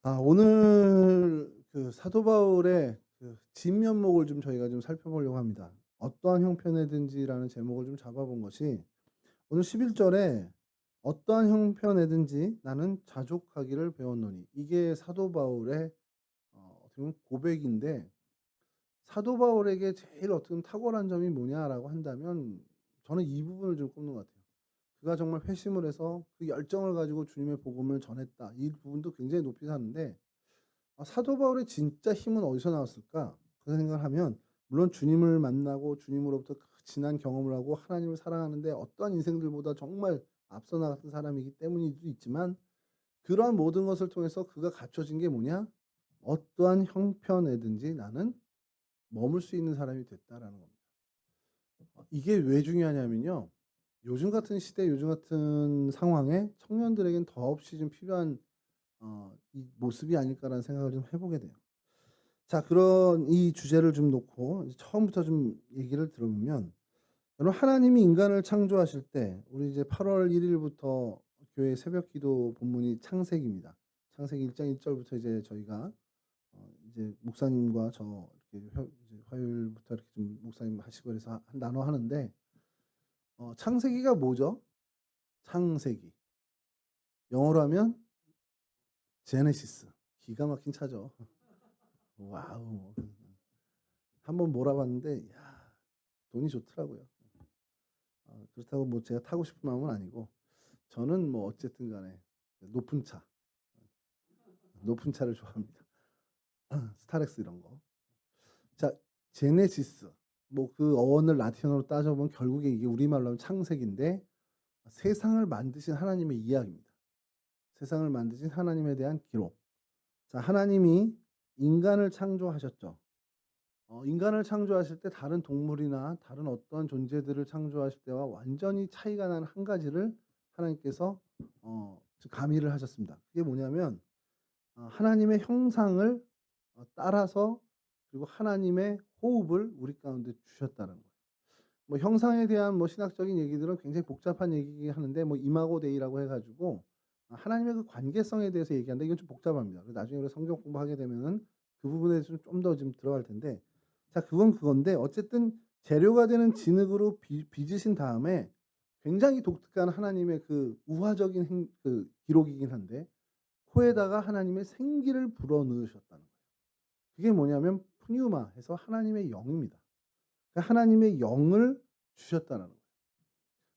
오늘 그 사도 바울의 그 진면목을 좀 저희가 좀 살펴보려고 합니다. "어떠한 형편에든지"라는 제목을 좀 잡아 본 것이 오늘 11 절에 "어떠한 형편에든지 나는 자족하기를 배웠노니." 이게 사도 바울의 어떻게 보면 고백인데, 사도 바울에게 제일 어떻게 보면 탁월한 점이 뭐냐라고 한다면 저는 이 부분을 좀 꼽는 것 같아요. 그가 정말 회심을 해서 그 열정을 가지고 주님의 복음을 전했다. 이 부분도 굉장히 높이 사는데, 사도 바울의 진짜 힘은 어디서 나왔을까? 그 생각을 하면 물론 주님을 만나고 주님으로부터 그 지난 경험을 하고 하나님을 사랑하는데 어떠한 인생들보다 정말 앞서 나갔던 사람이기 때문일 수도 있지만, 그러한 모든 것을 통해서 그가 갖춰진 게 뭐냐? 어떠한 형편에든지 나는 머물 수 있는 사람이 됐다라는 겁니다. 이게 왜 중요하냐면요. 요즘 같은 시대, 요즘 같은 상황에 청년들에겐 더없이 좀 필요한 이 모습이 아닐까라는 생각을 좀 해 보게 돼요. 자, 그런 이 주제를 좀 놓고 이제 처음부터 좀 얘기를 들어보면, 여러분, 하나님이 인간을 창조하실 때 우리 이제 8월 1 일부터 교회 새벽기도 본문이 창세기입니다. 창세기 1장 1 절부터 이제 저희가 이제 목사님과 저 이렇게 이제 화요일부터 이렇게 좀 목사님 하시고 그래서 나눠 하는데, 창세기가 뭐죠? 창세기. 영어로 하면 제네시스. 기가 막힌 차죠. 와우. 한번 몰아봤는데 야, 돈이 좋더라고요. 그렇다고 뭐 제가 타고 싶은 마음은 아니고, 저는 뭐 어쨌든 간에 높은 차, 높은 차를 좋아합니다. 스타렉스 이런 거. 자, 제네시스. 뭐 그 어원을 라틴어로 따져보면 결국에 이게 우리말로 하면 창세기인데, 세상을 만드신 하나님의 이야기입니다. 세상을 만드신 하나님에 대한 기록. 자, 하나님이 인간을 창조하셨죠. 인간을 창조하실 때 다른 동물이나 다른 어떤 존재들을 창조하실 때와 완전히 차이가 나는 한 가지를 하나님께서 가미를 하셨습니다. 그게 뭐냐면 하나님의 형상을 따라서, 그리고 하나님의 호흡을 우리 가운데 주셨다는 거예요. 뭐 형상에 대한 뭐 신학적인 얘기들은 굉장히 복잡한 얘기이긴 하는데, 뭐 이마고 데이라고 해 가지고 하나님의 그 관계성에 대해서 얘기하는데 이건 좀 복잡합니다. 그래서 나중에 우리 성경 공부하게 되면은 그 부분에 좀 더 좀 들어갈 텐데, 자, 그건 그건데 어쨌든 재료가 되는 진흙으로 빚으신 다음에 굉장히 독특한 하나님의 그 우화적인 그 기록이긴 한데, 코에다가 하나님의 생기를 불어 넣으셨다는 거예요. 그게 뭐냐면 푸뉴마 해서 하나님의 영입니다. 그러니까 하나님의 영을 주셨다는 거예요.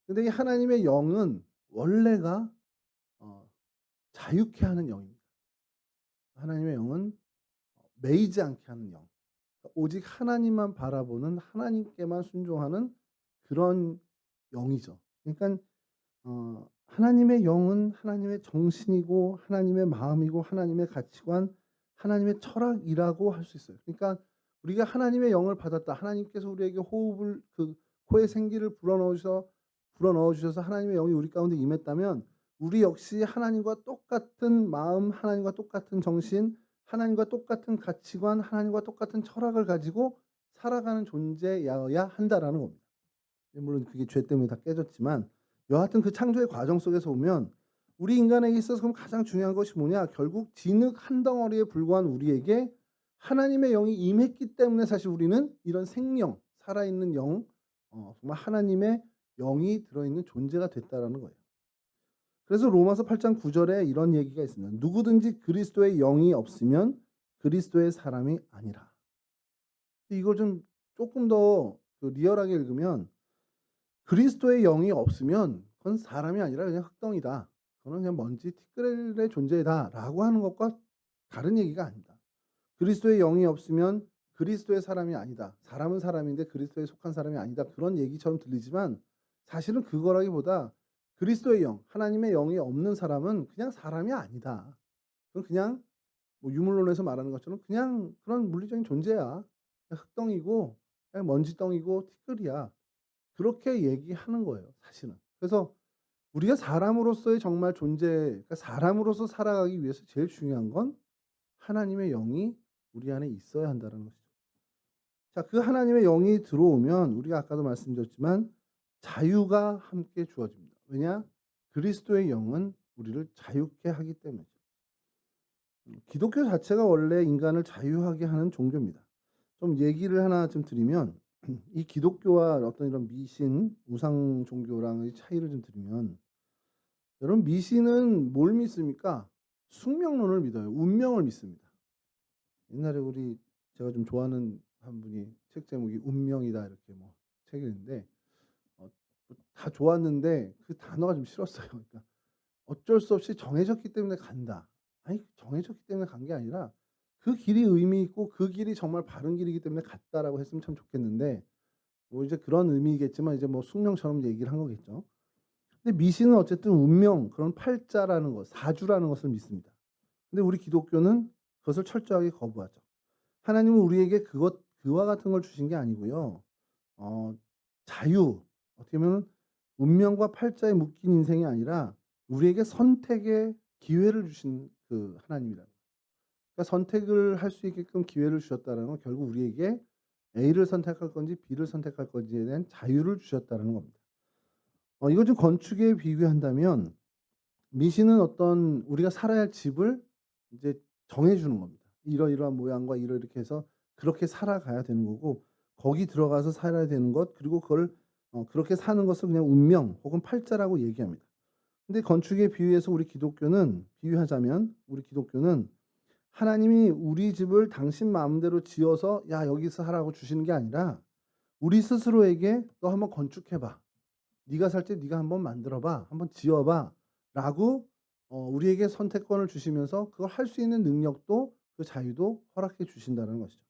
근데 이 하나님의 영은 원래가 어 자유케 하는 영입니다. 하나님의 영은 매이지 않게 하는 영. 그러니까 오직 하나님만 바라보는, 하나님께만 순종하는 그런 영이죠. 그러니까 하나님의 영은 하나님의 정신이고 하나님의 마음이고 하나님의 가치관, 하나님의 철학이라고 할 수 있어요. 그러니까 우리가 하나님의 영을 받았다. 하나님께서 우리에게 호흡을, 그 코에 생기를 불어넣어 주셔서 하나님의 영이 우리 가운데 임했다면, 우리 역시 하나님과 똑같은 마음, 하나님과 똑같은 정신, 하나님과 똑같은 가치관, 하나님과 똑같은 철학을 가지고 살아가는 존재여야 한다라는 겁니다. 물론 그게 죄 때문에 다 깨졌지만, 여하튼 그 창조의 과정 속에서 보면 우리 인간에게 있어서 그럼 가장 중요한 것이 뭐냐? 결국 진흙 한 덩어리에 불과한 우리에게 하나님의 영이 임했기 때문에 사실 우리는 이런 생명, 살아있는 영, 정말 하나님의 영이 들어있는 존재가 됐다라는 거예요. 그래서 로마서 8장 9 절에 이런 얘기가 있습니다. 누구든지 그리스도의 영이 없으면 그리스도의 사람이 아니라. 이걸 좀 조금 더 그 리얼하게 읽으면, 그리스도의 영이 없으면 그건 사람이 아니라 그냥 흙덩이다. 그거는 그냥 먼지 티끌의 존재다라고 하는 것과 다른 얘기가 아닙니다. 그리스도의 영이 없으면 그리스도의 사람이 아니다. 사람은 사람인데 그리스도에 속한 사람이 아니다. 그런 얘기처럼 들리지만 사실은 그거라기보다, 그리스도의 영, 하나님의 영이 없는 사람은 그냥 사람이 아니다. 그건 그냥 뭐 유물론에서 말하는 것처럼 그냥 그런 물리적인 존재야. 그냥 흙덩이고 그냥 먼지덩이고 티끌이야. 그렇게 얘기하는 거예요, 사실은. 그래서 우리가 사람으로서의 정말 존재, 그러니까 사람으로서 살아가기 위해서 제일 중요한 건 하나님의 영이 우리 안에 있어야 한다는 것이죠. 자, 그 하나님의 영이 들어오면 우리가 아까도 말씀드렸지만 자유가 함께 주어집니다. 왜냐? 그리스도의 영은 우리를 자유케 하기 때문이죠. 기독교 자체가 원래 인간을 자유하게 하는 종교입니다. 좀 얘기를 하나 좀 드리면 이 기독교와 어떤 이런 미신, 우상 종교랑의 차이를 좀 드리면 여러분 미신은 뭘 믿습니까? 숙명론을 믿어요. 운명을 믿습니다. 옛날에 제가 좀 좋아하는 한 분이 책 제목이 운명이다 이렇게 뭐 책이 있는데 어 다 좋았는데 그 단어가 좀 싫었어요. 그러니까 어쩔 수 없이 정해졌기 때문에 간다. 아니 정해졌기 때문에 간 게 아니라 그 길이 의미 있고 그 길이 정말 바른 길이기 때문에 갔다라고 했으면 참 좋겠는데 뭐 이제 그런 의미겠지만 이제 뭐 숙명처럼 얘기를 한 거겠죠. 근데 미신은 어쨌든 운명 그런 팔자라는 것, 사주라는 것을 믿습니다. 근데 우리 기독교는 그것을 철저하게 거부하죠. 하나님은 우리에게 그와 같은 걸 주신 게 아니고요. 어 자유 어떻게 보면 운명과 팔자에 묶인 인생이 아니라 우리에게 선택의 기회를 주신 그 하나님이라. 그러니까 선택을 할 수 있게끔 기회를 주셨다는 건 결국 우리에게 A를 선택할 건지 B를 선택할 건지에 대한 자유를 주셨다는 겁니다. 이걸 좀 건축에 비유한다면 미신은 어떤 우리가 살아야 할 집을 이제 정해 주는 겁니다. 이러이러한 모양과 이렇게 해서 그렇게 살아가야 되는 거고 거기 들어가서 살아야 되는 것 그리고 그걸 그렇게 사는 것을 그냥 운명 혹은 팔자라고 얘기합니다. 근데 건축에 비유해서 비유하자면 우리 기독교는 하나님이 우리 집을 당신 마음대로 지어서 "야 여기서 하라."고 주시는 게 아니라 우리 스스로에게 "너 한번 건축해 봐. 네가 살 때 네가 한번 만들어 봐. 한번 지어 봐."라고 우리에게 선택권을 주시면서 그걸 할 수 있는 능력도 그 자유도 허락해 주신다는 것이죠.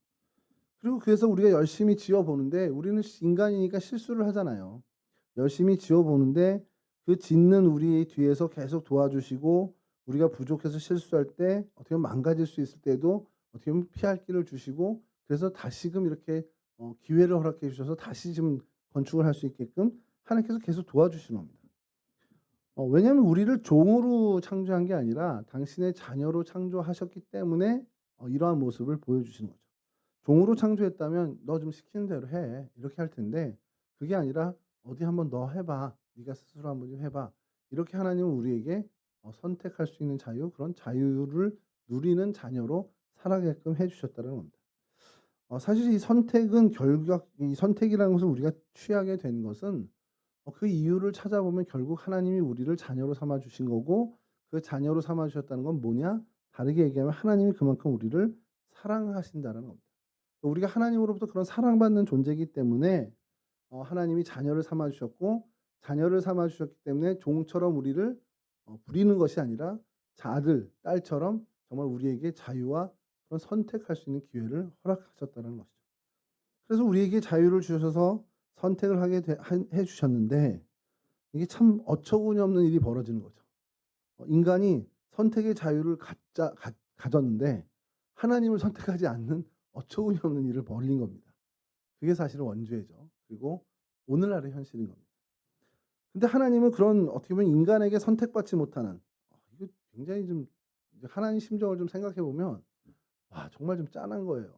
그리고 그래서 우리가 열심히 지어 보는데 우리는 인간이니까 실수를 하잖아요. 열심히 지어 보는데 그 짓는 우리 뒤에서 계속 도와주시고 우리가 부족해서 실수할 때 어떻게 보면 망가질 수 있을 때도 어떻게 보면 피할 길을 주시고 그래서 다시금 이렇게 기회를 허락해 주셔서 다시 좀 건축을 할 수 있게끔 하나님께서 계속 도와주시는 겁니다. 왜냐하면 우리를 종으로 창조한 게 아니라 당신의 자녀로 창조하셨기 때문에 이러한 모습을 보여주시는 거죠. 종으로 창조했다면 "너 좀 시키는 대로 해." 이렇게 할 텐데 그게 아니라 "어디 한번 너 해 봐. 네가 스스로 한번 좀 해 봐." 이렇게 하나님은 우리에게 선택할 수 있는 자유 그런 자유를 누리는 자녀로 살아가게끔 해 주셨다는 겁니다. 사실 이 선택이라는 것을 우리가 취하게 된 것은 그 이유를 찾아보면 결국 하나님이 우리를 자녀로 삼아 주신 거고 그 자녀로 삼아 주셨다는 건 뭐냐? 다르게 얘기하면 하나님이 그만큼 우리를 사랑하신다는 겁니다. 우리가 하나님으로부터 그런 사랑받는 존재이기 때문에 하나님이 자녀를 삼아 주셨고 자녀를 삼아 주셨기 때문에 종처럼 우리를 부리는 것이 아니라 아들, 딸처럼 정말 우리에게 자유와 그런 선택할 수 있는 기회를 허락하셨다는 것이죠. 그래서 우리에게 자유를 주셔서 선택을 해 주셨는데 이게 참 어처구니 없는 일이 벌어지는 거죠. 인간이 선택의 자유를 가졌는데 하나님을 선택하지 않는 어처구니 없는 일을 벌인 겁니다. 그게 사실은 원죄죠. 그리고 오늘날의 현실인 겁니다. 근데 하나님은 그런 어떻게 보면 인간에게 선택받지 못하는 이거 굉장히 좀 이제 하나님 심정을 좀 생각해 보면 와 정말 좀 짠한 거예요.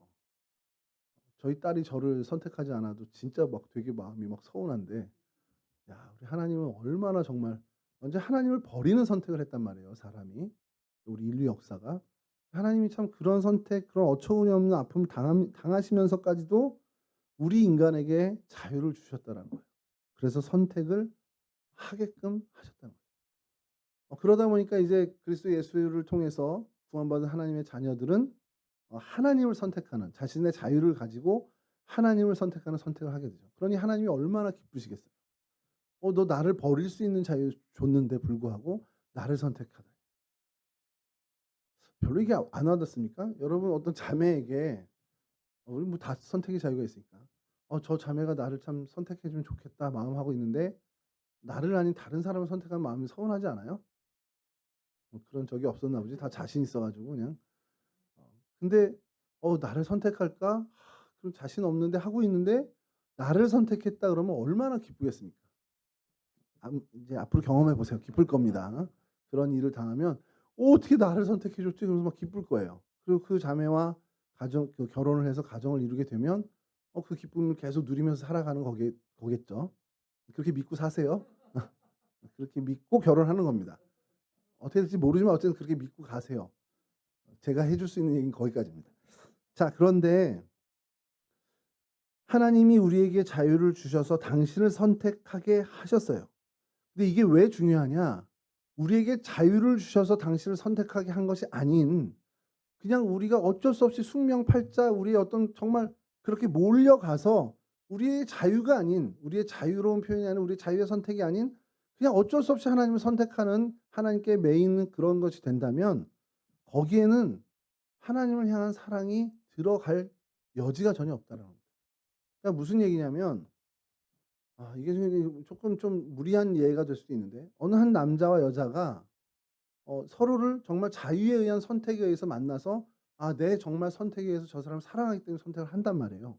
저희 딸이 저를 선택하지 않아도 진짜 막 되게 마음이 막 서운한데 야 우리 하나님은 얼마나 정말 완전 하나님을 버리는 선택을 했단 말이에요 사람이. 우리 인류 역사가. 하나님이 참 그런 선택 그런 어처구니 없는 아픔을 당하시면서까지도 우리 인간에게 자유를 주셨다는 거예요. 그래서 선택을 하게끔 하셨다는 거예요. 그러다 보니까 이제 그리스도 예수를 통해서 구원받은 하나님의 자녀들은 하나님을 선택하는 자신의 자유를 가지고 하나님을 선택하는 선택을 하게 되죠. 그러니 하나님이 얼마나 기쁘시겠어요. 너 나를 버릴 수 있는 자유 줬는데 불구하고 나를 선택하다니. 별로 이게 안 와닿습니까? 여러분 어떤 자매에게 우리 뭐 다 선택의 자유가 있으니까. 저 자매가 나를 참 선택해 주면 좋겠다 마음하고 있는데 나를 아닌 다른 사람을 선택한 마음이 서운하지 않아요? 그런 적이 없었나 보지. 다 자신 있어 가지고 그냥. 근데 나를 선택할까? 그럼 자신 없는데 하고 있는데 나를 선택했다 그러면 얼마나 기쁘겠습니까? 이제 앞으로 경험해 보세요. 기쁠 겁니다. 그런 일을 당하면 어떻게 나를 선택해 줬지?" 그러면서 막 기쁠 거예요. 그리고 그 자매와 결혼을 해서 가정을 이루게 되면 그 기쁨을 계속 누리면서 살아가는 거겠죠. 그렇게 믿고 사세요. 그렇게 믿고 결혼하는 겁니다. 어떻게 될지 모르지만 어쨌든 그렇게 믿고 가세요. 제가 해줄 수 있는 얘기는 거기까지입니다. 자, 그런데 하나님이 우리에게 자유를 주셔서 당신을 선택하게 하셨어요. 근데 이게 왜 중요하냐? 우리에게 자유를 주셔서 당신을 선택하게 한 것이 아닌 그냥 우리가 어쩔 수 없이 숙명팔자 우리의 어떤 정말 그렇게 몰려가서 우리의 자유가 아닌 우리의 자유로운 표현이 아닌 우리의 자유의 선택이 아닌 그냥 어쩔 수 없이 하나님을 선택하는 하나님께 매이는 그런 것이 된다면 거기에는 하나님을 향한 사랑이 들어갈 여지가 전혀 없다는 겁니다. 그러니까 무슨 얘기냐면 이게 조금 좀 무리한 예가 될 수도 있는데 어느 한 남자와 여자가 서로를 정말 자유에 의한 선택에 의해서 만나서 내 정말 선택에 의해서 저 사람을 사랑하기 때문에 선택을 한단 말이에요.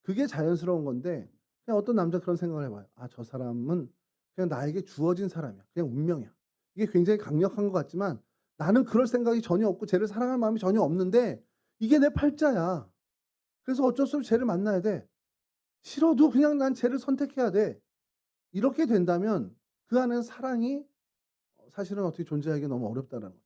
그게 자연스러운 건데 그냥 어떤 남자 그런 생각을 해 봐요. '저 사람은 그냥 나에게 주어진 사람이야. 그냥 운명이야.' 이게 굉장히 강력한 것 같지만 나는 그럴 생각이 전혀 없고 쟤를 사랑할 마음이 전혀 없는데 이게 내 팔자야. 그래서 어쩔 수 없이 쟤를 만나야 돼. 싫어도 그냥 난 쟤를 선택해야 돼. 이렇게 된다면 그 안에는 사랑이 사실은 어떻게 존재하기가 너무 어렵다라는 거죠.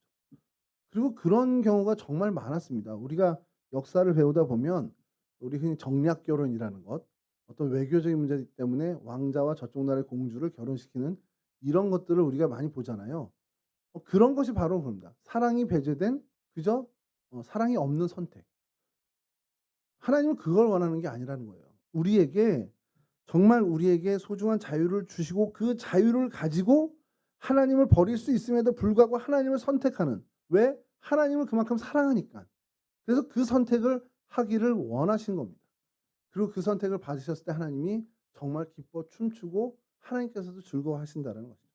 그리고 그런 경우가 정말 많았습니다. 우리가 역사를 배우다 보면 우리 흔히 정략 결혼이라는 것, 어떤 외교적인 문제 때문에 왕자와 저쪽 나라의 공주를 결혼시키는 이런 것들을 우리가 많이 보잖아요. 그런 것이 바로 그겁니다. 사랑이 배제된 그저 사랑이 없는 선택. 하나님은 그걸 원하는 게 아니라는 거예요. 우리에게 정말 우리에게 소중한 자유를 주시고 그 자유를 가지고 하나님을 버릴 수 있음에도 불구하고 하나님을 선택하는 왜? 하나님을 그만큼 사랑하니까. 그래서 그 선택을 하기를 원하신 겁니다. 그리고 그 선택을 받으셨을 때 하나님이 정말 기뻐 춤추고 하나님께서도 즐거워하신다는 것이죠.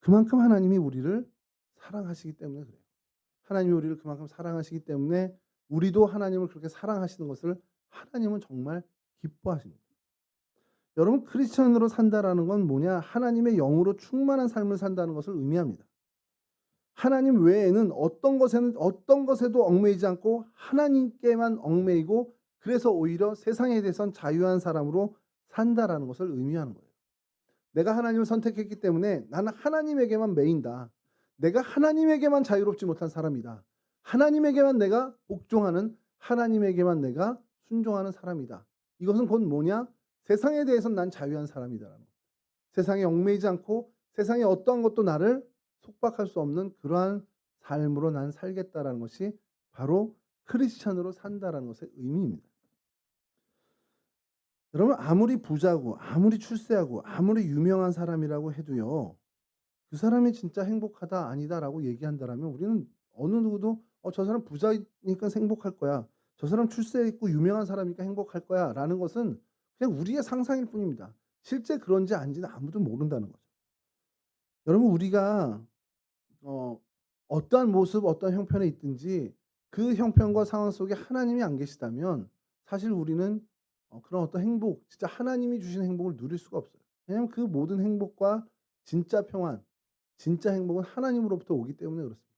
그만큼 하나님이 우리를 사랑하시기 때문에 그래요. 하나님이 우리를 그만큼 사랑하시기 때문에 우리도 하나님을 그렇게 사랑하시는 것을 하나님은 정말 기뻐하십니다. 여러분 크리스천으로 산다라는 건 뭐냐? 하나님의 영으로 충만한 삶을 산다는 것을 의미합니다. 하나님 외에는 어떤 것에도 얽매이지 않고 하나님께만 얽매이고 그래서 오히려 세상에 대해선 자유한 사람으로 산다라는 것을 의미하는 거예요. 내가 하나님을 선택했기 때문에 나는 하나님에게만 매인다. 내가 하나님에게만 자유롭지 못한 사람이다. 하나님에게만 내가 복종하는 하나님에게만 내가 순종하는 사람이다. 이것은 곧 뭐냐? 세상에 대해서는 난 자유한 사람이다라는 거예요. 세상에 얽매이지 않고 세상의 어떠한 것도 나를 속박할 수 없는 그러한 삶으로 난 살겠다라는 것이 바로 크리스찬으로 산다라는 것의 의미입니다. 여러분 아무리 부자고 아무리 출세하고 아무리 유명한 사람이라고 해도요. 그 사람이 진짜 행복하다 아니다라고 얘기한다라면 우리는 어느 누구도 저 사람 부자니까 행복할 거야. 저 사람 출세 있고 유명한 사람이니까 행복할 거야라는 것은 그냥 우리의 상상일 뿐입니다. 실제 그런지 아닌지는 아무도 모른다는 거죠. 여러분 우리가 어 어떠한 모습 어떠한 형편에 있든지 그 형편과 상황 속에 하나님이 안 계시다면 사실 우리는 그런 어떤 행복 진짜 하나님이 주신 행복을 누릴 수가 없어요. 왜냐하면 그 모든 행복과 진짜 평안 진짜 행복은 하나님으로부터 오기 때문에 그렇습니다.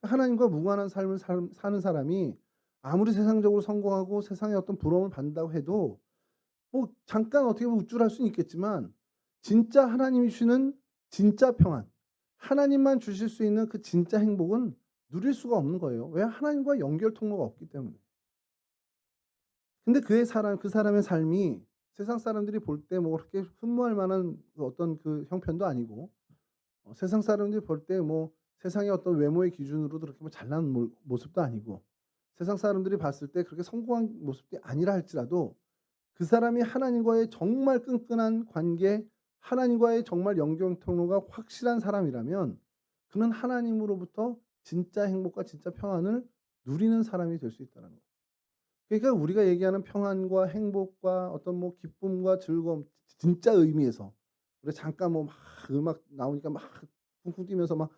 하나님과 무관한 삶을 사는 사람이 아무리 세상적으로 성공하고 세상의 어떤 부러움을 받는다고 해도 뭐 잠깐 어떻게 보면 우쭐할 수는 있겠지만 진짜 하나님이 주시는 진짜 평안 하나님만 주실 수 있는 그 진짜 행복은 누릴 수가 없는 거예요. 왜? 하나님과 연결 통로가 없기 때문에. 근데 그 사람의 삶이 세상 사람들이 볼 때 뭐 그렇게 흠모할 만한 그 어떤 그 형편도 아니고 세상 사람들이 볼 때 뭐 세상의 어떤 외모의 기준으로도 그렇게 뭐 잘난 모습도 아니고 세상 사람들이 봤을 때 그렇게 성공한 모습이 아니라 할지라도 그 사람이 하나님과의 정말 끈끈한 관계 하나님과의 정말 연결 통로가 확실한 사람이라면 그는 하나님으로부터 진짜 행복과 진짜 평안을 누리는 사람이 될 수 있다는 거예요. 그러니까 우리가 얘기하는 평안과 행복과 어떤 뭐 기쁨과 즐거움 진짜 의미에서 우리가 잠깐 뭐 막 음악 나오니까 막 쿵쿵 뛰면서 막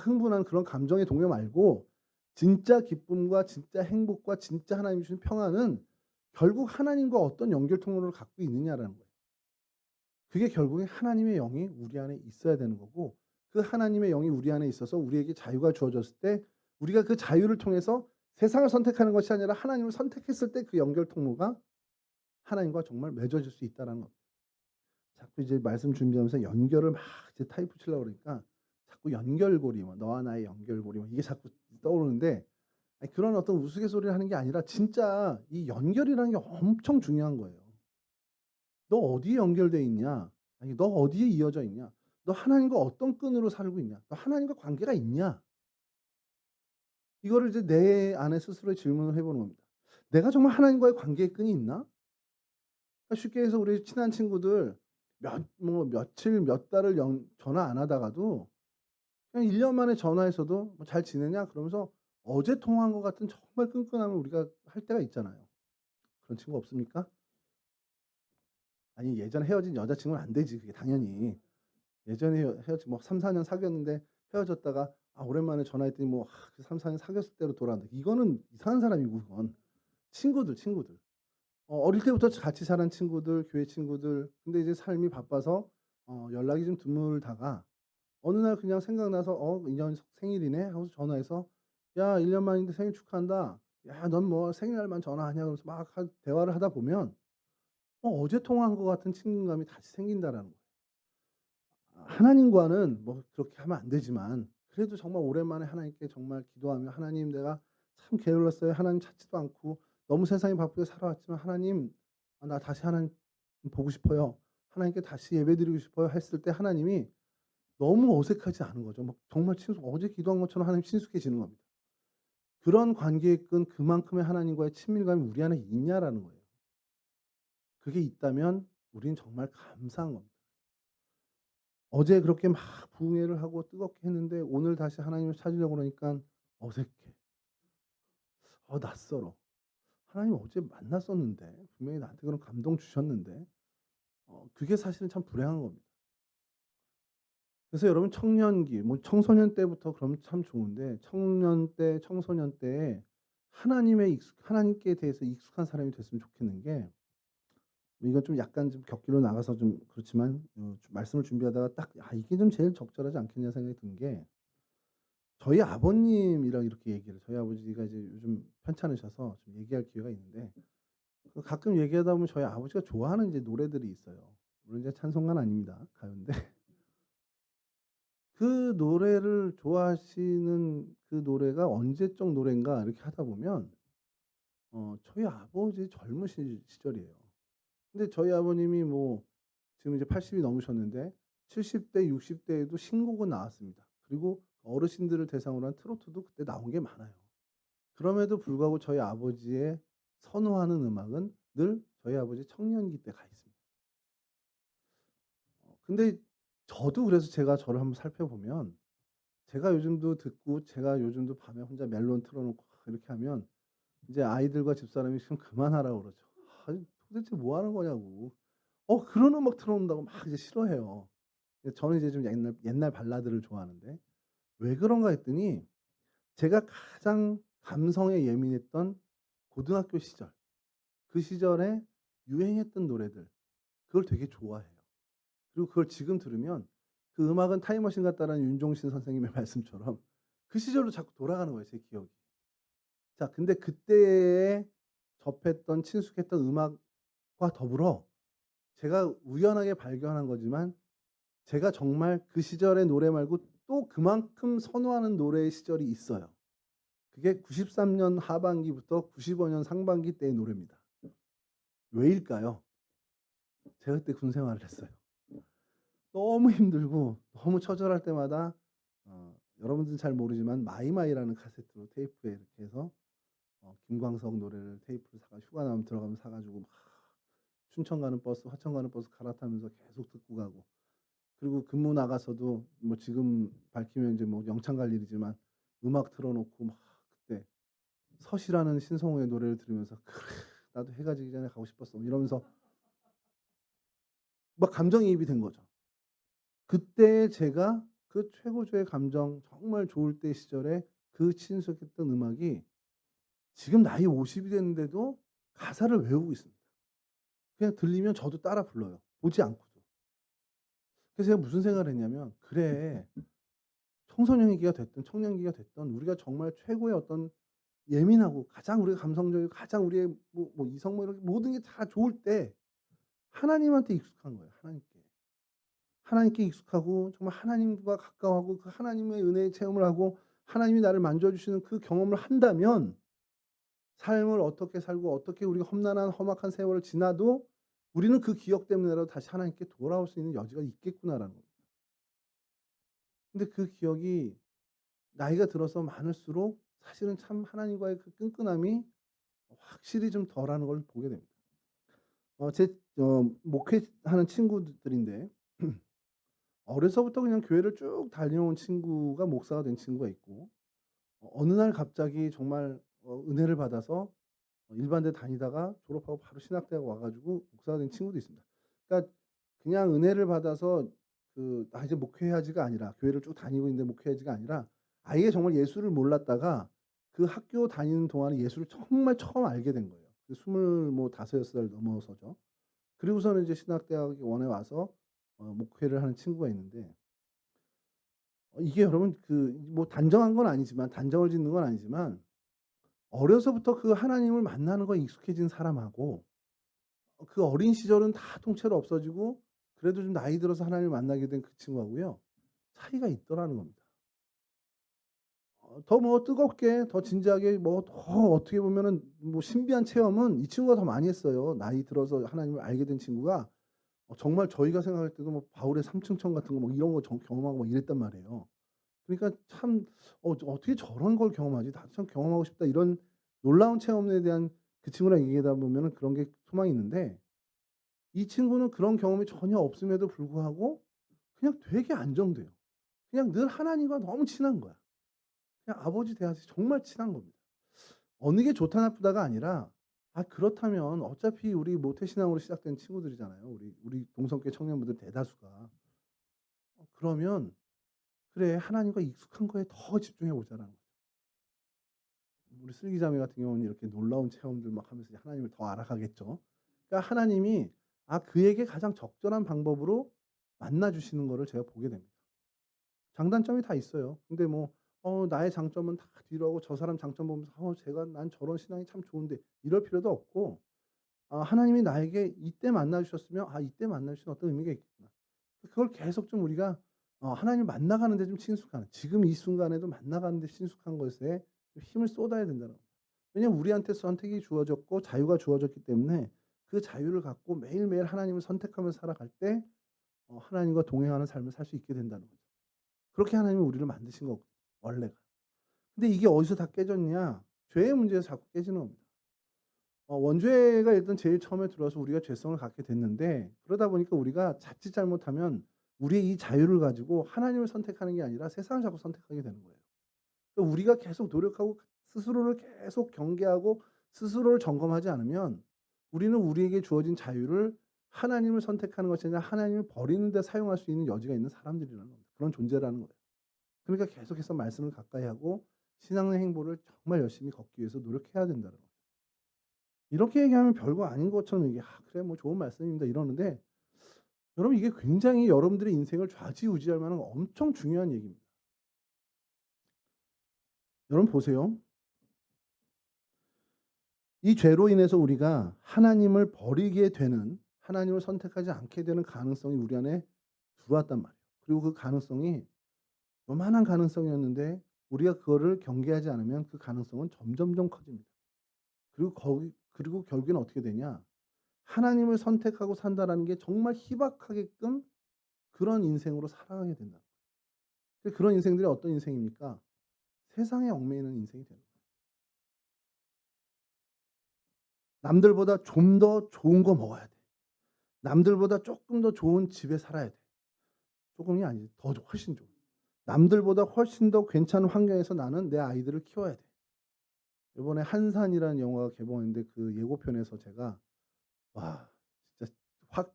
흥분하는 그런 감정의 동요 말고 진짜 기쁨과 진짜 행복과 진짜 하나님이 주신 평안은 결국 하나님과 어떤 연결 통로를 갖고 있느냐라는 거예요. 그게 결국에 하나님의 영이 우리 안에 있어야 되는 거고 그 하나님의 영이 우리 안에 있어서 우리에게 자유가 주어졌을 때 우리가 그 자유를 통해서 세상을 선택하는 것이 아니라 하나님을 선택했을 때 그 연결 통로가 하나님과 정말 맺어질 수 있다라는 겁니다. 자꾸 이제 말씀 준비하면서 연결을 막 이제 타이프 치려고 그러니까 자꾸 연결고리 뭐 너와 나의 연결고리 뭐 이게 자꾸 떠오르는데 아니 그런 어떤 우스갯소리를 하는 게 아니라 진짜 이 연결이라는 게 엄청 중요한 거예요. 너 어디에 연결돼 있냐? 아니 너 어디에 이어져 있냐? 너 하나님과 어떤 끈으로 살고 있냐? 너 하나님과 관계가 있냐? 이거를 이제 내 안에 스스로의 질문을 해 보는 겁니다. '내가 정말 하나님과의 관계의 끈이 있나?' 그러니까 쉽게 해서 우리 친한 친구들 며칠 몇 달을 연 전화 안 하다가도 그냥 1년 만에 전화해서도 "뭐 잘 지내냐?" 그러면서 어제 통화한 것 같은 정말 끈끈함을 우리가 할 때가 있잖아요. 그런 친구 없습니까? 아니 예전에 헤어진 여자친구는 안 되지 그게 당연히. 예전에 헤어지 뭐 3-4년 사귀었는데 헤어졌다가 오랜만에 전화했더니 뭐 그 3-4년 사귀었을 때로 돌아간다. 이거는 이상한 사람이고 그건. 친구들, 친구들. 어릴 때부터 같이 자란 친구들, 교회 친구들 근데 이제 삶이 바빠서 연락이 좀 드물다가 어느 날 그냥 생각나서 인연 생일이네 하고서 전화해서 "야 1년 만인데 생일 축하한다. 야 넌 뭐 생일날만 전화하냐." 그러면서 막 대화를 하다 보면 어제 통화한 것 같은 친근감이 다시 생긴다라는 거예요. 하나님과는 뭐 그렇게 하면 안 되지만 그래도 정말 오랜만에 하나님께 정말 기도하며 "하나님 내가 참 게을렀어요. 하나님 찾지도 않고 너무 세상이 바쁘게 살아왔지만 하나님 나 다시 하나님 보고 싶어요. 하나님께 다시 예배드리고 싶어요." 했을 때 하나님이 너무 어색하지 않은 거죠. 막 정말 어제 기도한 것처럼 하나님 친숙해지는 겁니다. 그런 관계의 끈 그만큼의 하나님과의 친밀감이 우리 안에 있냐라는 거예요. 그게 있다면 우리는 정말 감사한 겁니다. 어제 그렇게 막 부흥회를 하고 뜨겁게 했는데 오늘 다시 하나님을 찾으려고 그러니깐 어색해. 낯설어. 하나님 어제 만났었는데 분명히 나한테 그런 감동 주셨는데 그게 사실은 참 불행한 겁니다. 그래서 여러분 청년기 뭐 청소년 때부터 그러면 참 좋은데 청년 때 청소년 때에 하나님께 대해서 익숙한 사람이 됐으면 좋겠는 게 이건 좀 약간 좀 격기로 나가서 좀 그렇지만 말씀을 준비하다가 딱 '아 이게 좀 제일 적절하지 않겠냐.' 생각이 든 게 저희 아버님이랑 이렇게 얘기를 저희 아버지가 이제 요즘 편찮으셔서 좀 얘기할 기회가 있는데 가끔 얘기하다 보면 저희 아버지가 좋아하는 이제 노래들이 있어요. 물론 이제 찬송가는 아닙니다. 가요인데 그 노래를 좋아하시는 그 노래가 언제적 노랜가 이렇게 하다 보면 저희 아버지 젊으신 시절이에요. 근데 저희 아버님이 뭐 지금 이제 80이 넘으셨는데 70대 60 대에도 신곡은 나왔습니다. 그리고 어르신들을 대상으로 한 트로트도 그때 나온 게 많아요. 그럼에도 불구하고 저희 아버지의 선호하는 음악은 늘 저희 아버지 청년기 때 가 있습니다. 근데 저도 그래서 제가 저를 한번 살펴보면 제가 요즘도 듣고 제가 요즘도 밤에 혼자 멜론 틀어 놓고 이렇게 하면 이제 아이들과 집사람이 "좀 그만하라."고 그러죠. 아니 도대체 뭐 하는 거냐고. 그런 음악 틀어 놓는다고 막 이제 싫어해요. 근데 저는 이제 좀 옛날 발라드를 좋아하는데 왜 그런가 했더니 제가 가장 감성에 예민했던 고등학교 시절 그 시절에 유행했던 노래들 그걸 되게 좋아해요. 그리고 그걸 지금 들으면 그 음악은 타임머신 같다라는 윤종신 선생님의 말씀처럼 그 시절로 자꾸 돌아가는 거예요, 제 기억이. 자 근데 그때에 접했던 친숙했던 음악과 더불어 제가 우연하게 발견한 거지만 제가 정말 그 시절의 노래 말고 또 그만큼 선호하는 노래의 시절이 있어요. 그게 93년 하반기부터 95년 상반기 때의 노래입니다. 왜일까요? 제가 그때 군 생활을 했어요. 너무 힘들고 너무 처절할 때마다 여러분들은 잘 모르지만 마이마이라는 카세트로 테이프에 이렇게 해서 김광석 노래를 테이프로 사 휴가 나면 들어가면 사 가지고 막 춘천 가는 버스, 화천 가는 버스 갈아타면서 계속 듣고 가고 그리고 근무 나가서도 뭐 지금 밝히면 인제 뭐 영창 갈 일이지만 음악 틀어 놓고 막 그때 서시라는 신성우의 노래를 들으면서 '그래 나도 해가 지기 전에 가고 싶었어.' 이러면서 막 감정이입이 된 거죠. 그때 제가 그 최고조의 감정 정말 좋을 때 시절에 그 친숙했던 음악이 지금 나이 50이 됐는데도 가사를 외우고 있습니다. 그냥 들리면 저도 따라 불러요, 보지 않고도. 그래서 제가 무슨 생각을 했냐면 '그래. 청소년기가 됐든 청년기가 됐든 우리가 정말 최고의 어떤 예민하고 가장 우리가 감성적이고 가장 우리의 이성 이런 모든 게 다 좋을 때 하나님한테 익숙한 거예요, 하나님께. 하나님께 익숙하고 정말 하나님과 가까워하고 그 하나님의 은혜의 체험을 하고 하나님이 나를 만져 주시는 그 경험을 한다면 삶을 어떻게 살고 어떻게 우리가 험난한 험악한 세월을 지나도 우리는 그 기억 때문에라도 다시 하나님께 돌아올 수 있는 여지가 있겠구나라는 겁니다. 근데 그 기억이 나이가 들어서 많을수록 사실은 참 하나님과의 그 끈끈함이 확실히 좀 덜하는 걸 보게 됩니다. 제 목회하는 친구들인데 어려서부터 그냥 교회를 쭉 다녀온 친구가 목사가 된 친구가 있고 어느 날 갑자기 정말 은혜를 받아서 일반대 다니다가 졸업하고 바로 신학대학 와 가지고 목사가 된 친구도 있습니다. 그러니까 그냥 은혜를 받아서 '나 이제 목회해야지.'가 아니라 교회를 쭉 다니고 있는데 목회해야지가 아니라 아예 정말 예수를 몰랐다가 그 학교 다니는 동안에 예수를 정말 처음 알게 된 거예요. 그 스물 뭐 5-6살 넘어서죠. 그리고서는 이제 신학대학 원에 와서 목회를 하는 친구가 있는데 이게 여러분 뭐 단정한 건 아니지만 단정을 짓는 건 아니지만 어려서부터 그 하나님을 만나는 거에 익숙해진 사람하고 그 어린 시절은 다 통째로 없어지고 그래도 좀 나이 들어서 하나님을 만나게 된 그 친구하고요. 차이가 있더라는 겁니다. 더 뭐 뜨겁게 더 진지하게 뭐 더 어떻게 보면은 뭐 신비한 체험은 이 친구가 더 많이 했어요. 나이 들어서 하나님을 알게 된 친구가 정말 저희가 생각할 때도 뭐 바울의 삼층천 같은 거 뭐 이런 거 경험하고 막 이랬단 말이에요. 그러니까 참 어떻게 저런 걸 경험하지? 나도 참 경험하고 싶다.' 이런 놀라운 체험에 대한 그 친구랑 얘기하다 보면은 그런 게 소망이 있는데 이 친구는 그런 경험이 전혀 없음에도 불구하고 그냥 되게 안정돼요. 그냥 늘 하나님과 너무 친한 거야. 그냥 아버지 대하듯이 정말 친한 겁니다. 어느 게 좋다 나쁘다가 아니라 그렇다면 어차피 우리 모태신앙으로 시작된 친구들이잖아요. 우리 동성교 청년분들 대다수가. 그러면 '그래 하나님과 익숙한 거에 더 집중해 보자.'라는 거죠. 우리 슬기자매 같은 경우는 이렇게 놀라운 체험들 막 하면서 하나님을 더 알아가겠죠. 그러니까 하나님이 그에게 가장 적절한 방법으로 만나 주시는 거를 제가 보게 됩니다. 장단점이 다 있어요. 근데 뭐 나의 장점은 다 뒤로 하고 저 사람 장점 보면서 제가 난 저런 신앙이 참 좋은데.' 이럴 필요도 없고 하나님이 나에게 이때 만나 주셨으면 '이때 만나 주신 어떤 의미가 있겠구나.' 그걸 계속 좀 우리가 하나님을 만나가는 데 좀 친숙한 지금 이 순간에도 만나가는 데 친숙한 것에 좀 힘을 쏟아야 된다는 겁니다. 왜냐하면 우리한테 선택이 주어졌고 자유가 주어졌기 때문에 그 자유를 갖고 매일매일 하나님을 선택하면서 살아갈 때 하나님과 동행하는 삶을 살 수 있게 된다는 거죠. 그렇게 하나님은 우리를 만드신 거거든요 원래가. 근데 이게 어디서 다 깨졌냐? 죄의 문제에서 자꾸 깨지는 겁니다. 원죄가 일단 제일 처음에 들어와서 우리가 죄성을 갖게 됐는데 그러다 보니까 우리가 자칫 잘못하면 우리의 이 자유를 가지고 하나님을 선택하는 게 아니라 세상을 자꾸 선택하게 되는 거예요. 그러니까 우리가 계속 노력하고 스스로를 계속 경계하고 스스로를 점검하지 않으면 우리는 우리에게 주어진 자유를 하나님을 선택하는 것이 아니라 하나님을 버리는 데 사용할 수 있는 여지가 있는 사람들이라는 겁니다. 그런 존재라는 거예요. 그러니까 계속해서 말씀을 가까이 하고 신앙의 행보를 정말 열심히 걷기 위해서 노력해야 된다는 거죠. 이렇게 얘기하면 별거 아닌 것처럼 얘기 그래 뭐 좋은 말씀입니다." 이러는데 여러분 이게 굉장히 여러분들의 인생을 좌지우지할 만한 엄청 중요한 얘기입니다. 여러분 보세요. 이 죄로 인해서 우리가 하나님을 버리게 되는 하나님을 선택하지 않게 되는 가능성이 우리 안에 들어왔단 말이에요. 그리고 그 가능성이 요만한 가능성이었는데 우리가 그거를 경계하지 않으면 그 가능성은 점점점 커집니다. 그리고 결국에는 어떻게 되냐? 하나님을 선택하고 산다라는 게 정말 희박하게끔 그런 인생으로 살아가게 된다. 그런 인생들이 어떤 인생입니까? 세상에 얽매이는 인생이 되는 거예요. 남들보다 좀 더 좋은 거 먹어야 돼. 남들보다 쪼끔 더 좋은 집에 살아야 돼. 쪼끔이 아니지 훨씬 좋은. 남들보다 훨씬 더 괜찮은 환경에서 나는 내 아이들을 키워야 돼. 요번에 한산이라는 영화가 개봉했는데 그 예고편에서 제가 와 진짜 확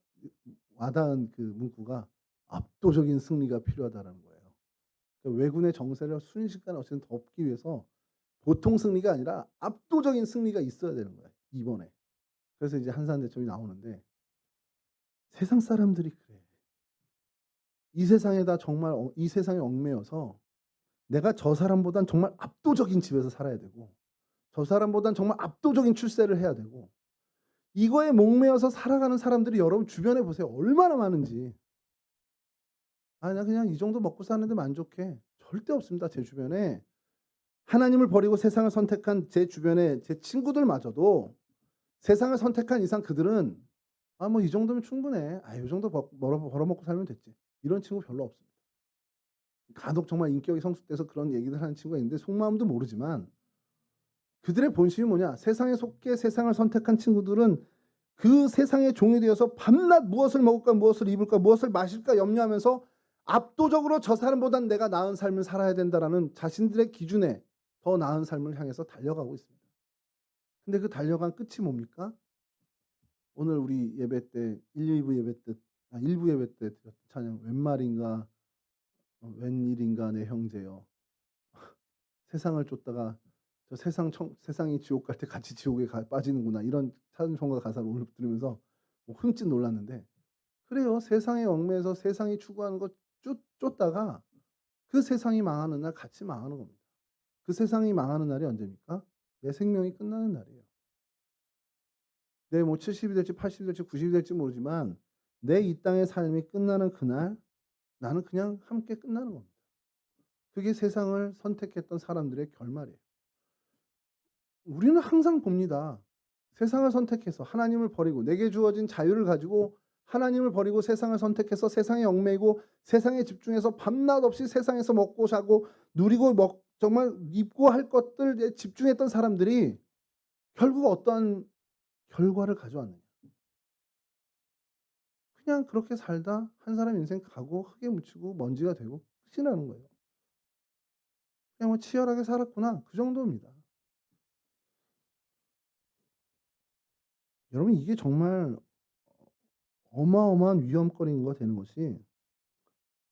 와닿은 그 문구가 "압도적인 승리가 필요하다."라는 거예요. 그 왜군의 정세를 순식간에 어쨌든 덮기 위해서 보통 승리가 아니라 압도적인 승리가 있어야 되는 거야 이번에. 그래서 이제 한산 대첩이 나오는데 세상 사람들이 그래. 이 세상에다 정말 이 세상에 얽매여서 내가 저 사람보단 정말 압도적인 집에서 살아야 되고 저 사람보단 정말 압도적인 출세를 해야 되고 이거에 목매어서 살아가는 사람들이 여러분 주변에 보세요. 얼마나 많은지. 나 그냥 이 정도 먹고 사는데 만족해." 절대 없습니다 제 주변에. 하나님을 버리고 세상을 선택한 제 주변의 제 친구들마저도 세상을 선택한 이상 그들은 '아 뭐 이 정도면 충분해. 아 요 정도 벌어먹고 살면 됐지.' 이런 친구 별로 없습니다. 간혹 정말 인격이 성숙돼서 그런 얘기를 하는 친구가 있는데 속마음도 모르지만 그들의 본심이 뭐냐? 세상에 속해 세상을 선택한 친구들은 그 세상의 종이 되어서 밤낮 무엇을 먹을까, 무엇을 입을까, 무엇을 마실까 염려하면서 압도적으로 '저 사람보단 내가 나은 삶을 살아야 된다.'라는 자신들의 기준에 더 나은 삶을 향해서 달려가고 있습니다. 근데 그 달려간 끝이 뭡니까? 오늘 우리 예배 때 1-2부 예배 때 1부 예배 때 드렸던 찬양 "웬 말인가 웬일인가 내 형제여." 세상을 쫓다가 저 세상이 지옥 갈 때 같이 지옥에 빠지는구나 이런 찬송가 가사를 오늘 들으면서 뭐 흠칫 놀랐는데 그래요. 세상에 얽매여서 세상이 추구하는 것 쫓다가 그 세상이 망하는 날 같이 망하는 겁니다. 그 세상이 망하는 날이 언제입니까? 내 생명이 끝나는 날이에요. 내 뭐 70이 될지 80이 될지 90이 될지 모르지만 내 이 땅의 삶이 끝나는 그날 나는 그냥 함께 끝나는 겁니다. 그게 세상을 선택했던 사람들의 결말이에요. 우리는 항상 봅니다. 세상을 선택해서 하나님을 버리고 내게 주어진 자유를 가지고 하나님을 버리고 세상을 선택해서 세상에 얽매이고 세상에 집중해서 밤낮 없이 세상에서 먹고 자고 누리고 정말 입고 할 것들에 집중했던 사람들이 결국 어떠한 결과를 가져왔느냐. 그냥 그렇게 살다 한 사람 인생 가고 흙에 묻히고 먼지가 되고 끝이 나는 거예요. 그냥 뭐 '치열하게 살았구나.' 그 정도입니다. 여러분 이게 정말 어마어마한 위험거리인 거 되는 것이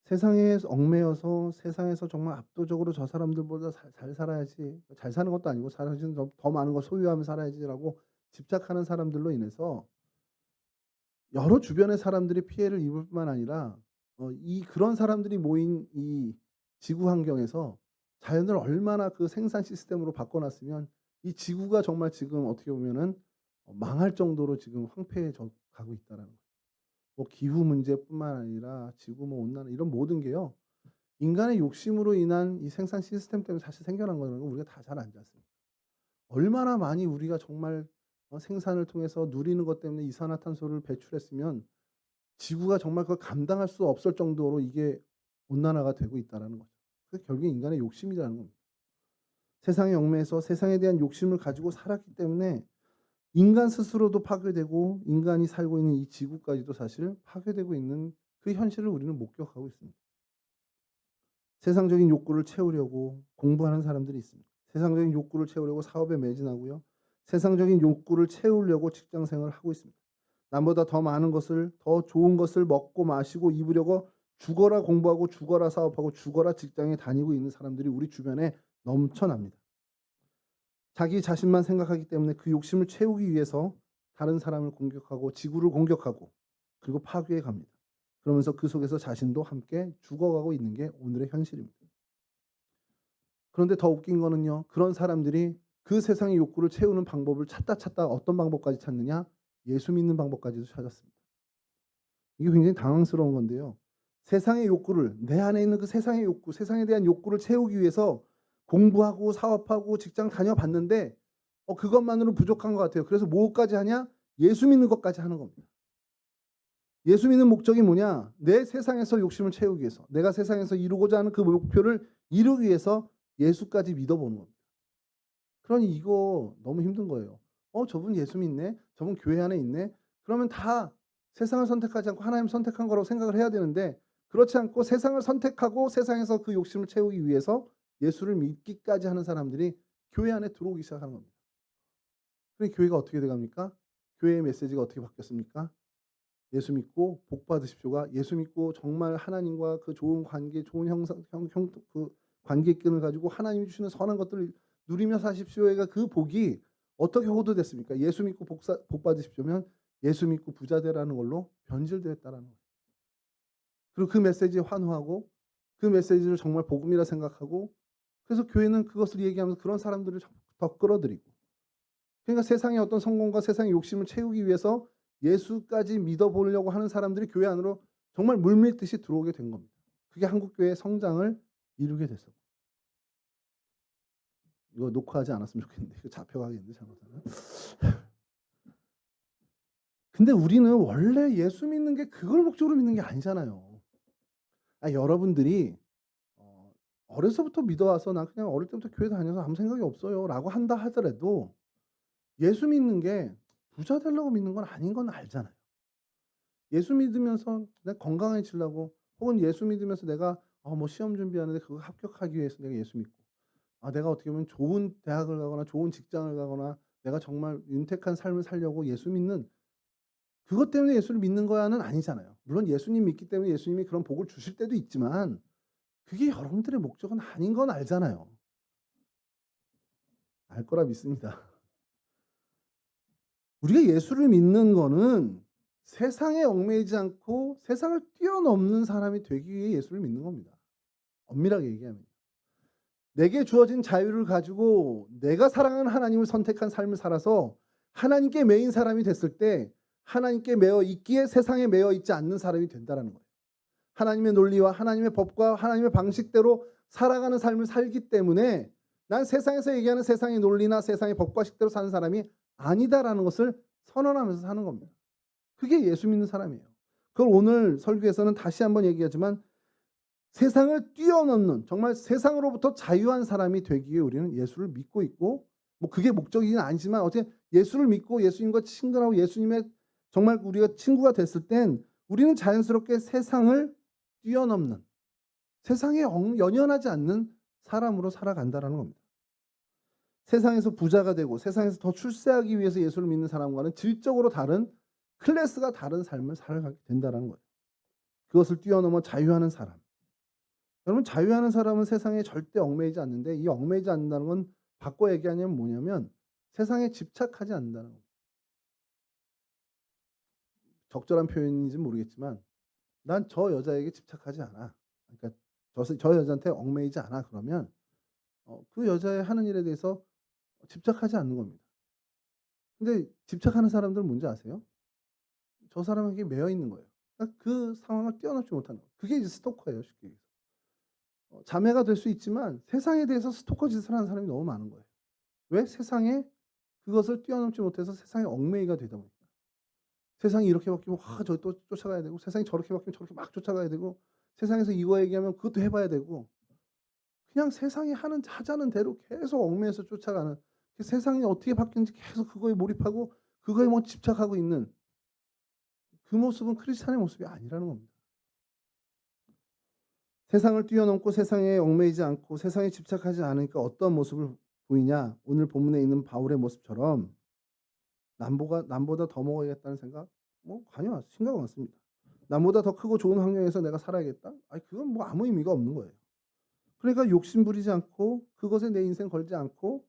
세상에 얽매여서 세상에서 정말 압도적으로 '저 사람들보다 잘 살아야지. 잘 사는 것도 아니고 사실은 더 많은 걸 소유하며 살아야지.'라고 집착하는 사람들로 인해서 여러 주변의 사람들이 피해를 입을 뿐만 아니라 그런 사람들이 모인 이 지구 환경에서 자연을 얼마나 그 생산 시스템으로 바꿔 놨으면 이 지구가 정말 지금 어떻게 보면은 망할 정도로 지금 황폐해져 가고 있다라는 거예요. 뭐 기후 문제뿐만 아니라 지구 뭐 온난화 이런 모든 게요. 인간의 욕심으로 인한 이 생산 시스템 때문에 사실 생겨난 거라는 건 우리가 다 잘 알지 않습니까? 얼마나 많이 우리가 정말 생산을 통해서 누리는 것 때문에 이산화탄소를 배출했으면 지구가 정말 그걸 감당할 수 없을 정도로 이게 온난화가 되고 있다라는 거죠. 그게 결국에 인간의 욕심이라는 겁니다. 세상의 얽매여서 세상에 대한 욕심을 가지고 살았기 때문에 인간 스스로도 파괴되고 인간이 살고 있는 이 지구까지도 사실 파괴되고 있는 그 현실을 우리는 목격하고 있습니다. 세상적인 욕구를 채우려고 공부하는 사람들이 있습니다. 세상적인 욕구를 채우려고 사업에 매진하고요. 세상적인 욕구를 채우려고 직장 생활을 하고 있습니다. 남보다 더 많은 것을 더 좋은 것을 먹고 마시고 입으려고 죽어라 공부하고 죽어라 사업하고 죽어라 직장에 다니고 있는 사람들이 우리 주변에 넘쳐납니다. 자기 자신만 생각하기 때문에 그 욕심을 채우기 위해서 다른 사람을 공격하고 지구를 공격하고 그리고 파괴해 갑니다. 그러면서 그 속에서 자신도 함께 죽어가고 있는 게 오늘의 현실입니다. 그런데 더 웃긴 거는요. 그런 사람들이 그 세상의 욕구를 채우는 방법을 찾다 어떤 방법까지 찾느냐? 예수 믿는 방법까지도 찾았습니다. 이게 굉장히 당황스러운 건데요. 세상의 욕구를 내 안에 있는 그 세상의 욕구, 세상에 대한 욕구를 채우기 위해서 공부하고 사업하고 직장 다녀봤는데 그것만으로는 부족한 것 같아요. 그래서 뭐까지 하냐? 예수 믿는 것까지 하는 겁니다. 예수 믿는 목적이 뭐냐? 내 세상에서 욕심을 채우기 위해서, 내가 세상에서 이루고자 하는 그 목표를 이루기 위해서 예수까지 믿어보는 겁니다. 그러니 이거 너무 힘든 거예요. 저분 예수 믿네. 저분 교회 안에 있네. 그러면 다 세상을 선택하지 않고 하나님 선택한 거라고 생각을 해야 되는데 그렇지 않고 세상을 선택하고 세상에서 그 욕심을 채우기 위해서 예수를 믿기까지 하는 사람들이 교회 안에 들어오기 시작하는 겁니다. 그럼 교회가 어떻게 돼 갑니까? 교회의 메시지가 어떻게 바뀌었습니까? 예수 믿고 복 받으십시오가 예수 믿고 정말 하나님과 그 좋은 관계, 좋은 형상 그 관계끈을 가지고 하나님이 주시는 선한 것들을 누리며 사십시오가 그 복이 어떻게 호도됐습니까? 예수 믿고 복 받으십시오면 예수 믿고 부자 되라는 걸로 변질되었다라는 거예요. 그리고 그 메시지에 환호하고 그 메시지를 정말 복음이라 생각하고 그래서 교회는 그것을 얘기하면서 그런 사람들을 더 끌어들이고 그러니까 세상의 어떤 성공과 세상의 욕심을 채우기 위해서 예수까지 믿어보려고 하는 사람들이 교회 안으로 정말 물밀듯이 들어오게 된 겁니다. 그게 한국 교회의 성장을 이루게 됐어요. 이거 녹화하지 않았으면 좋겠는데 이거 잡혀가겠는데 잘못하면. 근데 우리는 원래 예수 믿는 게 그걸 목적으로 믿는 게 아니잖아요. 여러분들이 어려서부터 믿어와서 '난 그냥 어릴 때부터 교회 다녀서 아무 생각이 없어요.'라고 한다 하더라도 예수 믿는 게 부자 되려고 믿는 건 아닌 건 알잖아요. 예수 믿으면서 내가 건강해지려고 혹은 예수 믿으면서 내가 뭐 시험 준비하는데 그거 합격하기 위해서 내가 예수 믿고 내가 어떻게 보면 좋은 대학을 가거나 좋은 직장을 가거나 내가 정말 윤택한 삶을 살려고 예수 믿는 그것 때문에 예수를 믿는 거야는 아니잖아요. 물론 예수님 믿기 때문에 예수님이 그런 복을 주실 때도 있지만 그게 여러분들의 목적은 아닌 건 알잖아요. 알 거라 믿습니다. 우리가 예수를 믿는 거는 세상에 얽매이지 않고 세상을 뛰어넘는 사람이 되기 위해 예수를 믿는 겁니다. 엄밀하게 얘기하면. 내게 주어진 자유를 가지고 내가 사랑하는 하나님을 선택한 삶을 살아서 하나님께 매인 사람이 됐을 때 하나님께 매어 있기에 세상에 매어 있지 않는 사람이 된다라는 거예요. 하나님의 논리와 하나님의 법과 하나님의 방식대로 살아가는 삶을 살기 때문에 난 세상에서 얘기하는 세상의 논리나 세상의 법과 식대로 사는 사람이 아니다라는 것을 선언하면서 사는 겁니다. 그게 예수 믿는 사람이에요. 그걸 오늘 설교에서는 다시 한번 얘기하지만 세상을 뛰어넘는 정말 세상으로부터 자유한 사람이 되기 위해 우리는 예수를 믿고 있고 그게 목적이긴 아니지만 어쨌든 예수를 믿고 예수님과 친근하고 예수님의 정말 우리가 친구가 됐을 땐 우리는 자연스럽게 세상을 뛰어넘는 세상에 연연하지 않는 사람으로 살아간다라는 겁니다. 세상에서 부자가 되고 세상에서 더 출세하기 위해서 예수를 믿는 사람과는 질적으로 다른 클래스가 다른 삶을 살아가게 된다는 거예요. 그것을 뛰어넘어 자유하는 사람. 여러분 자유하는 사람은 세상에 절대 얽매이지 않는데 이 얽매이지 않는다는 건 바꿔 얘기하냐면 뭐냐면 세상에 집착하지 않는다는 겁니다. 적절한 표현인지는 모르겠지만 난 저 여자에게 집착하지 않아. 그러니까 저 여자한테 얽매이지 않아 그러면 그 여자의 하는 일에 대해서 집착하지 않는 겁니다. 근데 집착하는 사람들은 뭔지 아세요? 저 사람에게 매여 있는 거예요. 그러니까 그 상황을 뛰어넘지 못하는 거예요. 그게 이제 스토커예요 쉽게 얘기해서. 자매가 될 수 있지만 세상에 대해서 스토커 짓을 하는 사람이 너무 많은 거예요. 왜? 세상에 그것을 뛰어넘지 못해서 세상에 얽매이가 되다 보니까. 세상이 이렇게 바뀌면 저기 또 쫓아가야 되고 세상이 저렇게 바뀌면 저렇게 막 쫓아가야 되고 세상에서 이거 얘기하면 그것도 해 봐야 되고 그냥 세상이 하자는 대로 계속 얽매여서 쫓아가는 그 세상이 어떻게 바뀌는지 계속 그거에 몰입하고 그거에 집착하고 있는 그 모습은 크리스찬의 모습이 아니라는 겁니다. 세상을 뛰어넘고 세상에 얽매이지 않고 세상에 집착하지 않으니까 어떤 모습을 보이냐? 오늘 본문에 있는 바울의 모습처럼 남보다 더 먹어야겠다는 생각? 관여 생각 많습니다. 남보다 더 크고 좋은 환경에서 내가 살아야겠다? 그건 아무 의미가 없는 거예요. 그러니까 욕심 부리지 않고 그것에 내 인생 걸지 않고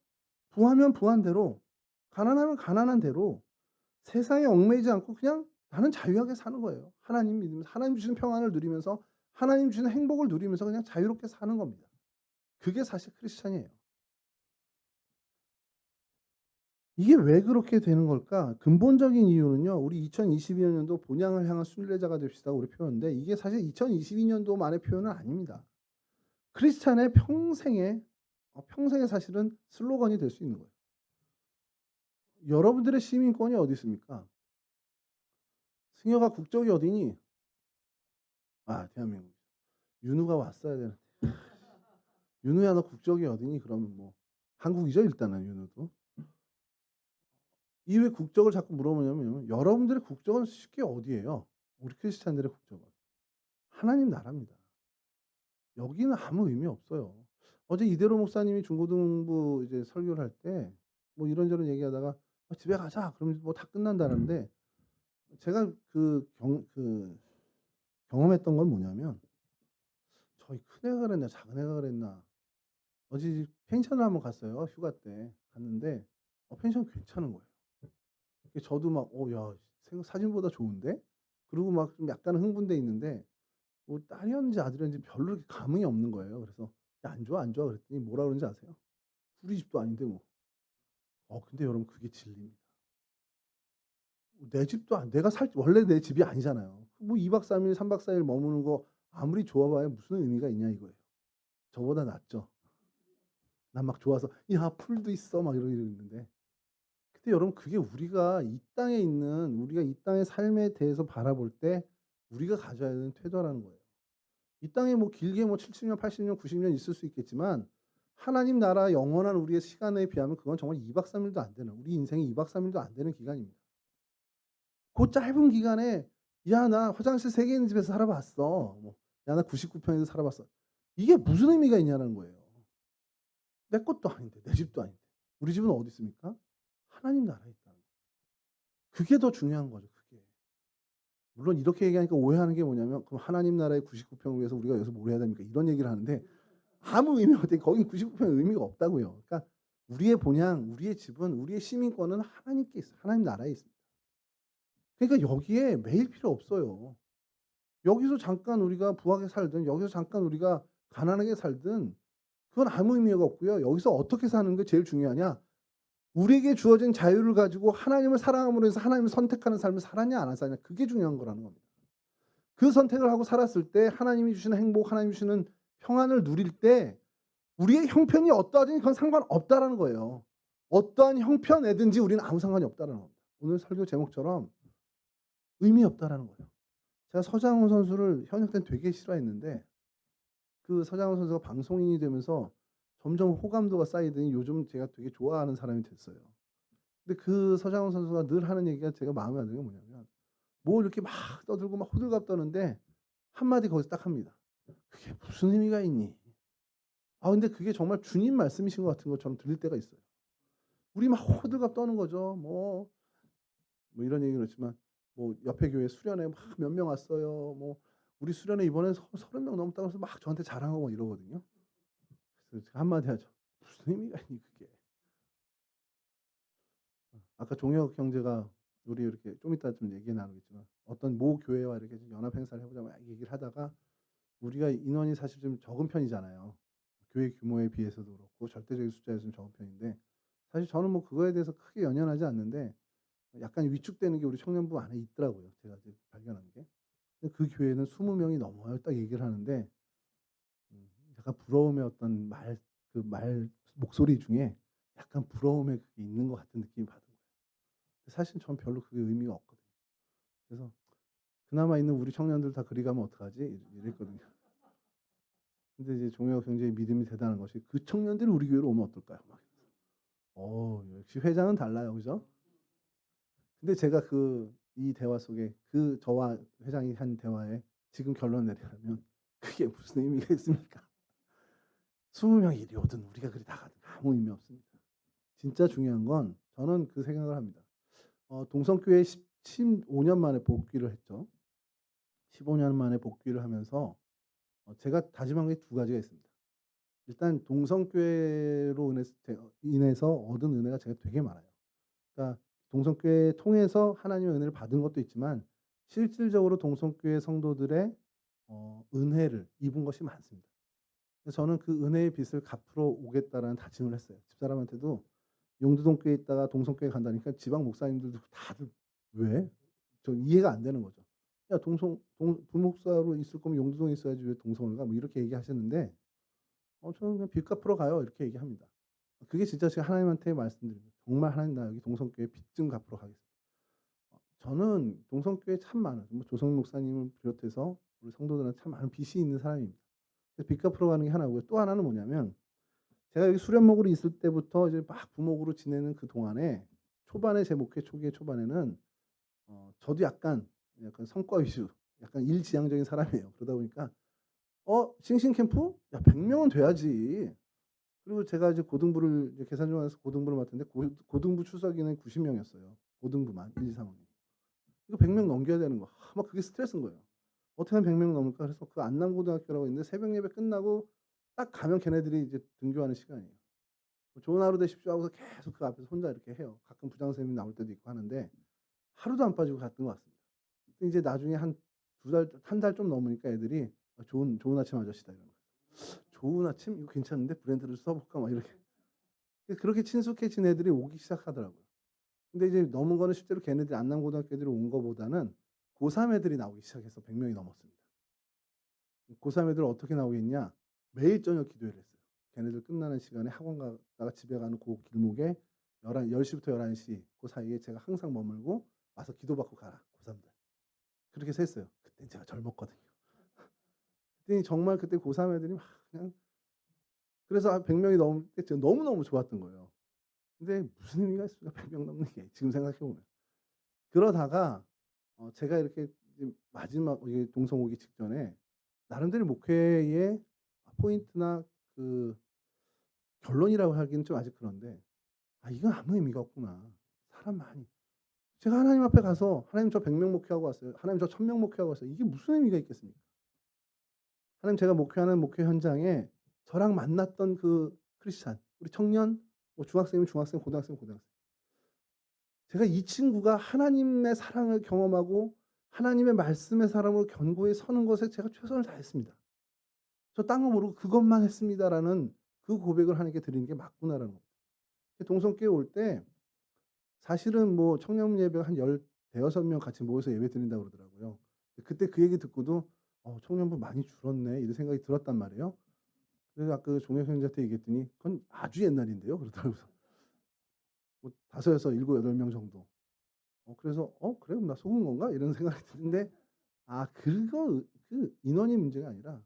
부하면 부한 대로 가난하면 가난한 대로 세상에 얽매이지 않고 그냥 나는 자유하게 사는 거예요. 하나님 믿으면서 하나님 주시는 평안을 누리면서 하나님 주시는 행복을 누리면서 그냥 자유롭게 사는 겁니다. 그게 사실 크리스찬이에요. 이게 왜 그렇게 되는 걸까? 근본적인 이유는요. 우리 2022년도 본향을 향한 순례자가 됩시다. 우리 표현인데 이게 사실 2022년도만의 표현은 아닙니다. 크리스찬의 평생의 사실은 슬로건이 될 수 있는 거예요. 여러분들의 시민권이 어디 있습니까? 승여가 국적이 어디니? 대한민국. 윤우가 왔어야 되는데. 윤우야 너 국적이 어디니? 그러면 한국이죠 일단은 윤우도. 이 왜 국적을 자꾸 물어보냐면 여러분들의 국적은 쉽게 어디예요? 우리 크리스찬들의 국적은. 하나님 나라입니다. 여기는 아무 의미 없어요. 어제 이대로 목사님이 중고등부 이제 설교를 할 때 이런저런 얘기하다가 집에 가자. 그러면 다 끝난다는데 제가 경험했던 건 뭐냐면 저희 큰애가 그랬나 작은애가 그랬나 어제 펜션을 한번 갔어요. 휴가 때 갔는데 펜션 괜찮은 거예요. 저도 야 사진보다 좋은데? 그리고 좀 약간 흥분돼 있는데 딸이었는지 아들이었는지 별로 이렇게 감흥이 없는 거예요. 그래서 "야 안 좋아, 안 좋아." 그랬더니 뭐라 그러는지 아세요? "우리 집도 아닌데 뭐." 근데 여러분 그게 진리입니다. 내 집도 내가 원래 내 집이 아니잖아요. 2 박 3 일, 3 박 4일 머무는 거 아무리 좋아 봐야 무슨 의미가 있냐 이거예요. 저보다 낫죠. 난 막 좋아서 "야 풀도 있어." 막 이러고 있는데, 근데 여러분 그게 우리가 이 땅에 있는 우리가 이 땅의 삶에 대해서 바라볼 때 우리가 가져야 되는 태도라는 거예요. 이 땅에 뭐 길게 뭐 70 년, 80 년, 90년 있을 수 있겠지만 하나님 나라 영원한 우리의 시간에 비하면 그건 정말 2박 3 일도 안 되는, 우리 인생이 2박 3 일도 안 되는 기간입니다. 그 짧은 기간에 "야 나 화장실 3개 있는 집에서 살아 봤어." 뭐 "야 나 99 평에서 살아 봤어." 이게 무슨 의미가 있냐는 거예요. 내 것도 아닌데, 내 집도 아닌데. 우리 집은 어디 있습니까? 하나님 나라에 있다는 거예요. 그게 더 중요한 거죠, 그게. 물론 이렇게 얘기하니까 오해하는 게 뭐냐면 "그럼 하나님 나라의 99 평을 위해서 우리가 여기서 뭘 해야 됩니까?" 이런 얘기를 하는데 아무 의미가 없대. 거긴 99 평의 의미가 없다고요. 그러니까 우리의 본향, 우리의 집은, 우리의 시민권은 하나님께 있어요. 하나님 나라에 있습니다. 그러니까 여기에 매일 필요 없어요. 여기서 잠깐 우리가 부하게 살든 여기서 잠깐 우리가 가난하게 살든 그건 아무 의미가 없고요. 여기서 어떻게 사는 게 제일 중요하냐? 우리에게 주어진 자유를 가지고 하나님을 사랑함으로 해서 하나님을 선택하는 삶을 살았냐 안 살았냐, 그게 중요한 거라는 겁니다. 그 선택을 하고 살았을 때 하나님이 주시는 행복, 하나님이 주시는 평안을 누릴 때 우리의 형편이 어떠하든지 그건 상관없다라는 거예요. 어떠한 형편에든지 우리는 아무 상관이 없다라는 겁니다. 오늘 설교 제목처럼 의미 없다라는 거예요. 제가 서장훈 선수를 현역 때는 되게 싫어했는데 그 서장훈 선수가 방송인이 되면서 점점 호감도가 쌓이더니 요즘 제가 되게 좋아하는 사람이 됐어요. 근데 그 서장훈 선수가 늘 하는 얘기가 제가 마음에 안 드는 게 뭐냐면 뭐 이렇게 막 떠들고 막 호들갑 떠는데 한마디 거기서 딱 합니다. "그게 무슨 의미가 있니?" 근데 그게 정말 주님 말씀이신 것 같은 것처럼 들릴 때가 있어요. 우리 막 호들갑 떠는 거죠. 뭐 이런 얘기는 그렇지만 뭐 옆에 교회 수련회 막 몇 명 왔어요. 뭐 우리 수련회 이번에 30명 넘었다고 해서 막 저한테 자랑하고 막 이러거든요. 그래서 제가 한마디 하죠. "무슨 의미가 있니 그게." 아까 종혁 형제가 우리 이렇게 좀 이따 좀 얘기 나누겠지만 어떤 모 교회와 이렇게 좀 연합 행사를 해 보자 막 얘기를 하다가 우리가 인원이 사실 좀 적은 편이잖아요. 교회 규모에 비해서도 그렇고 절대적인 숫자에서는 적은 편인데 사실 저는 뭐 그거에 대해서 크게 연연하지 않는데 약간 위축되는 게 우리 청년부 안에 있더라고요, 제가 이제 발견한 게. 근데 그 교회는 20 명이 넘어요. 딱 얘기를 하는데 약간 부러움의 어떤 말 목소리 중에 약간 부러움의 그게 있는 것 같은 느낌이 받은 거예요. 사실 전 별로 그게 의미가 없거든요. 그래서 '그나마 있는 우리 청년들 다 그리 가면 어떡하지?' 이랬거든요. 근데 이제 종혁 형제의 믿음이 대단한 것이 "그 청년들이 우리 교회로 오면 어떨까요?" 막 이러면서. 역시 회장은 달라요. 그죠? 근데 제가 이 대화 속에 저와 회장이 한 대화에 지금 결론 내리자면 그게 무슨 의미가 있습니까? 20 명이 이리 오든 우리가 그리 나가든 아무 의미 없습니다. 진짜 중요한 건 저는 그 생각을 합니다. 동성교회 15년 만에 복귀를 했죠. 15년 만에 복귀를 하면서 제가 다짐한 게 두 가지가 있습니다. 일단 동성교회로 인해서 얻은 은혜가 제가 되게 많아요. 그러니까 동성교회 통해서 하나님의 은혜를 받은 것도 있지만 실질적으로 동성교회 성도들의 은혜를 입은 것이 많습니다. 그래서 저는 그 은혜의 빚을 갚으러 오겠다라는 다짐을 했어요. 집사람한테도 용두동 교회에 있다가 동성교회 간다니까 지방 목사님들도 다들 "왜?" 저 이해가 안 되는 거죠. "야 부목사로 있을 거면 용두동에 있어야지 왜 동성을 가?" 뭐 이렇게 얘기하시는데 저는 그냥 "빚 갚으러 가요." 이렇게 얘기합니다. 그게 진짜 제가 하나님한테 말씀드립니다. "정말 하나님 나 여기 동성교회 빚 좀 갚으러 가겠습니다." 저는 동성교회 참 많은 뭐 조성 목사님을 비롯해서 우리 성도들한테 참 많은 빚이 있는 사람입니다. 그래서 빚 갚으러 가는 게 하나고요. 또 하나는 뭐냐면 제가 여기 수련목으로 있을 때부터 이제 막 부목으로 지내는 그동안에 초반에 제 목회 초기의 초반에는 저도 약간 성과 위주, 약간 일지향적인 사람이에요. 그러다 보니까 싱싱 캠프? 야 100 명은 돼야지. 그리고 제가 이제 고등부를 이제 계산중앙에서 고등부를 맡았는데 고등부 출석 인원이 90 명이었어요. 고등부만 1, 2, 3 학년. 이거 100명 넘겨야 되는 거. 막 그게 스트레스인 거예요. 어떻게 하면 100명 넘을까? 그래서 그 안남고등학교라고 있는데 새벽 예배 끝나고 딱 가면 걔네들이 이제 등교하는 시간이에요. "좋은 하루 되십시오." 하고서 계속 그 앞에서 혼자 이렇게 해요. 가끔 부장 선생님이 나올 때도 있고 하는데 하루도 안 빠지고 갔던 것 같습니다. 근데 이제 나중에 한 1달 좀 넘으니까 애들이 좋은 아침 아저씨다." 이러는 거예요. "좋은 아침? 이거 괜찮은데? 브랜드를 써 볼까?" 막 이렇게. 그렇게 친숙해진 애들이 오기 시작하더라고요. 근데 이제 넘은 거는 실제로 걔네들이 안남고등학교 애들이 온 거보다는 고3 애들이 나오기 시작해서 100 명이 넘었습니다. 고3 애들은 어떻게 나오겠냐? 매일 저녁 기도회를 했어요. 걔네들 끝나는 시간에 학원 갔다가 집에 가는 그 길목에 10시부터 11시 그 사이에 제가 항상 머물고 와서 기도받고 가라 고3들. 그렇게 해서 했어요. 그땐 제가 젊었거든요. 그랬더니 정말 그때 고3 애들이 막 그냥 그래서 한 100명이 넘을 때 제가 너무너무 좋았던 거예요. 근데 무슨 의미가 있습니까? 100명 넘는 게 지금 생각해 보면. 그러다가 제가 이렇게 이제 마지막 이게 동성 오기 직전에 나름대로 목회의 포인트나 그 결론이라고 하기는 좀 아직 그런데 '아 이건 아무 의미가 없구나. 사람 많이' 제가 하나님 앞에 가서 "하나님 저 100명 목회하고 왔어요. 하나님 저 1000명 목회하고 왔어요." 이게 무슨 의미가 있겠습니까? 하나님 제가 목회하는 목회 현장에 저랑 만났던 그 크리스찬, 우리 청년, 뭐 중학생이면 중학생, 고등학생이면 고등학생. 제가 이 친구가 하나님의 사랑을 경험하고 하나님의 말씀의 사람으로 견고히 서는 것에 제가 최선을 다했습니다. 저 딴 거 모르고 그것만 했습니다라는 그 고백을 하나님께 드리는 게 맞구나라는 겁니다. 동성교회 올 때 사실은 뭐 청년 예배가 한 대여섯 명 같이 모여서 예배 드린다고 그러더라고요. 그때 그 얘기 듣고도 '청년부 많이 줄었네.' 이런 생각이 들었단 말이에요. 그래서 아까 종혁 형제한테 얘기했더니 "그건 아주 옛날인데요." 그러더라고요. 뭐 5에서 7, 8명 정도. 그래서 '그래? 그럼 나 속은 건가?' 이런 생각이 드는데 그 인원이 문제가 아니라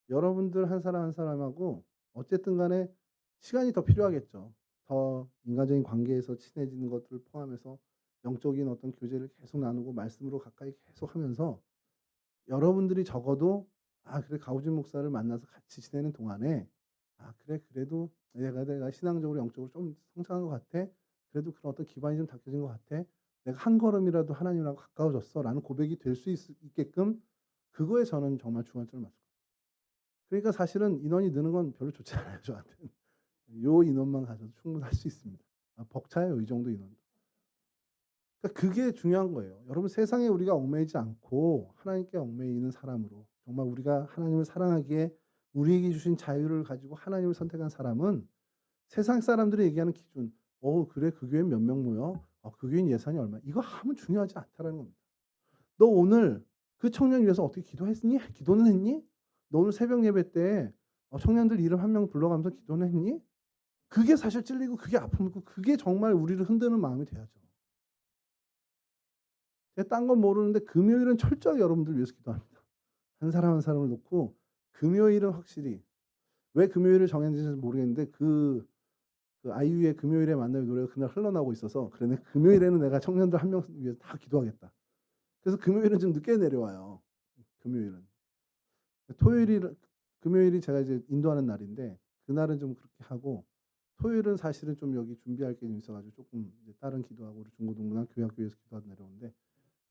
여러분들 한 사람 한 사람하고 어쨌든 간에 시간이 더 필요하겠죠. 더 인간적인 관계에서 친해지는 것들을 포함해서 영적인 어떤 교제를 계속 나누고 말씀으로 가까이 계속하면서 여러분들이 적어도 '아 그래 가우진 목사를 만나서 같이 지내는 동안에 아 그래 그래도 내가 신앙적으로 영적으로 좀 성장한 것 같아. 그래도 그런 어떤 기반이 좀 닦여진 것 같아. 내가 한 걸음이라도 하나님하고 가까워졌어.'라는 고백이 될 수 있게끔 그거에 저는 정말 주안점을 맞춰요. 그러니까 사실은 인원이 느는 건 별로 좋지 않아요 저한테는. 요 인원만 가져도 충분할 수 있습니다. 벅차요 이 정도 인원도. 그러니까 그게 중요한 거예요. 여러분 세상에 우리가 얽매이지 않고 하나님께 얽매이는 사람으로 정말 우리가 하나님을 사랑하기에 우리에게 주신 자유를 가지고 하나님을 선택한 사람은 세상 사람들이 얘기하는 기준 그래 그 교회는 몇 명 모여? 그 교회는 예산이 얼마 이거 아무 중요하지 않다라는 겁니다. 너 오늘 그 청년 위해서 어떻게 기도했니? 기도는 했니? 너 오늘 새벽 예배 때 청년들 이름 한 명 불러가면서 기도는 했니? 그게 사실 찔리고 그게 아픔이고 그게 정말 우리를 흔드는 마음이 돼야죠. 제가 딴 건 모르는데 금요일은 철저하게 여러분들 위해서 기도합니다. 한 사람 한 사람을 놓고 금요일은 확실히 왜 금요일을 정했는지는 모르겠는데 그 아이유의 금요일에 만남의 노래가 그날 흘러나오고 있어서 '그래 내 금요일에는 내가 청년들 한 명 위해서 다 기도하겠다.' 그래서 금요일은 좀 늦게 내려와요. 금요일은. 토요일이 금요일이 제가 이제 인도하는 날인데 그날은 좀 그렇게 하고 토요일은 사실은 좀 여기 준비할 게 좀 있어 가지고 쪼끔 이제 다른 기도하고 우리 중고등부나 교회학교에서 기도하다 내려오는데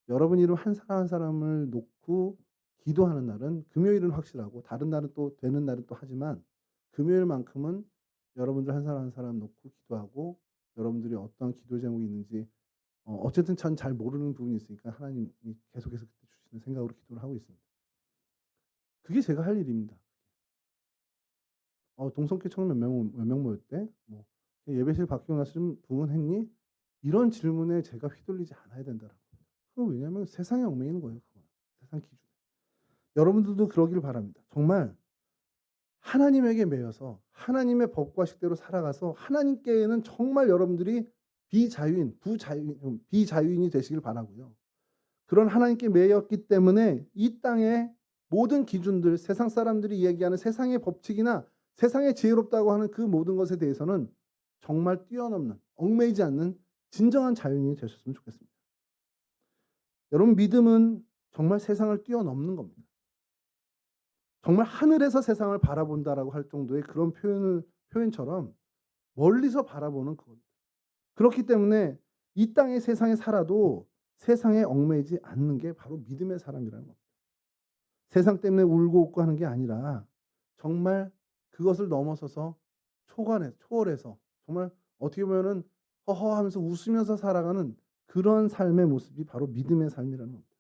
여러분 이름 한 사람 한 사람을 놓고 기도하는 날은 금요일은 확실하고 다른 날은 또 되는 날은 또 하지만 금요일만큼은 여러분들 한 사람 한 사람 놓고 기도하고 여러분들이 어떠한 기도 제목이 있는지 어쨌든 전 잘 모르는 부분이 있으니까 하나님이 계속해서 그때 주시는 생각으로 기도를 하고 있습니다. 그게 제가 할 일입니다. 동성계 청년 몇 명 모였대? 뭐 예배실 바뀌고 나서 좀 부흥했니? 이런 질문에 제가 휘둘리지 않아야 된다라고. 그건 왜냐하면 세상에 얽매이는 거예요, 그거는. 세상 기준에. 여러분들도 그러기를 바랍니다. 정말 하나님에게 매여서 하나님의 법과 식대로 살아가서 하나님께는 정말 여러분들이 비자유인이 되시길 바라고요. 그런 하나님께 매였기 때문에 이 땅의 모든 기준들, 세상 사람들이 얘기하는 세상의 법칙이나 세상의 지혜롭다고 하는 그 모든 것에 대해서는 정말 뛰어넘는, 얽매이지 않는 진정한 자유인이 되셨으면 좋겠습니다. 여러분 믿음은 정말 세상을 뛰어넘는 겁니다. 정말 하늘에서 세상을 바라본다라고 할 정도의 그런 표현처럼 멀리서 바라보는 그겁니다. 그렇기 때문에 이 땅의 세상에 살아도 세상에 얽매이지 않는 게 바로 믿음의 사람이라는 겁니다. 세상 때문에 울고 웃고 하는 게 아니라 정말 그것을 넘어서서 초월해서 정말 어떻게 보면은 허허하면서 웃으면서 살아가는 그런 삶의 모습이 바로 믿음의 삶이라는 겁니다.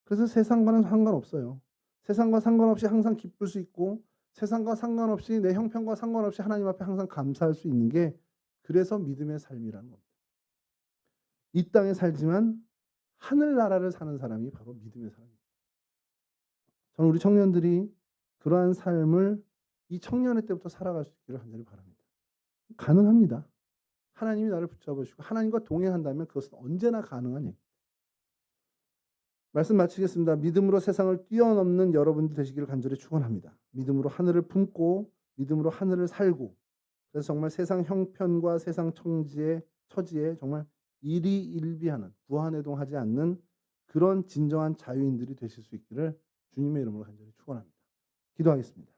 그래서 세상과는 상관없어요. 세상과 상관없이 항상 기쁠 수 있고 세상과 상관없이 내 형편과 상관없이 하나님 앞에 항상 감사할 수 있는 게 그래서 믿음의 삶이라는 겁니다. 이 땅에 살지만 하늘나라를 사는 사람이 바로 믿음의 사람입니다. 저는 우리 청년들이 그러한 삶을 이 청년의 때부터 살아갈 수 있기를 간절히 바랍니다. 가능합니다. 하나님이 나를 붙잡아 주시고 하나님과 동행한다면 그것은 언제나 가능한 얘기입니다. 말씀 마치겠습니다. 믿음으로 세상을 뛰어넘는 여러분들 되시기를 간절히 축원합니다. 믿음으로 하늘을 품고 믿음으로 하늘을 살고 그래서 정말 세상 형편과 세상 처지에 정말 일희일비하는 부안해동하지 않는 그런 진정한 자유인들이 되실 수 있기를 주님의 이름으로 간절히 축원합니다. 기도하겠습니다.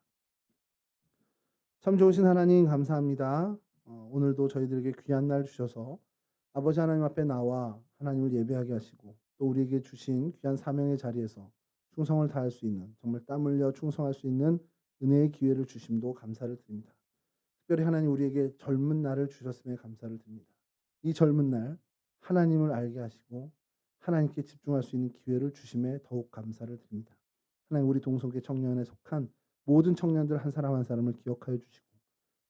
참 좋으신 하나님 감사합니다. 오늘도 저희들에게 귀한 날 주셔서 아버지 하나님 앞에 나와 하나님을 예배하게 하시고 또 우리에게 주신 귀한 사명의 자리에서 충성을 다할 수 있는 정말 땀 흘려 충성할 수 있는 은혜의 기회를 주심도 감사를 드립니다. 특별히 하나님 우리에게 젊은 날을 주셨음에 감사를 드립니다. 이 젊은 날 하나님을 알게 하시고 하나님께 집중할 수 있는 기회를 주심에 더욱 감사를 드립니다. 하나님 우리 동성계 청년에 속한 모든 청년들 한 사람 한 사람을 기억하여 주시고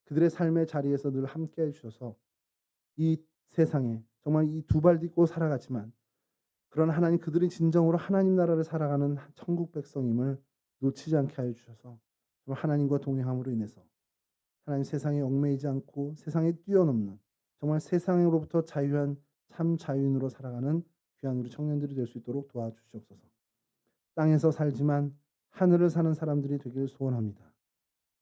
그들의 삶의 자리에서 늘 함께해 주셔서 이 세상에 정말 이 두 발 딛고 살아갔지만 그러나 하나님 그들이 진정으로 하나님 나라를 살아가는 천국 백성임을 놓치지 않게 하여 주셔서 정말 하나님과 동행함으로 인해서 하나님 세상에 얽매이지 않고 세상에 뛰어넘는 정말 세상으로부터 자유한 참 자유인으로 살아가는 귀한 우리 청년들이 될 수 있도록 도와주시옵소서. 땅에서 살지만 하늘을 사는 사람들이 되길 소원합니다.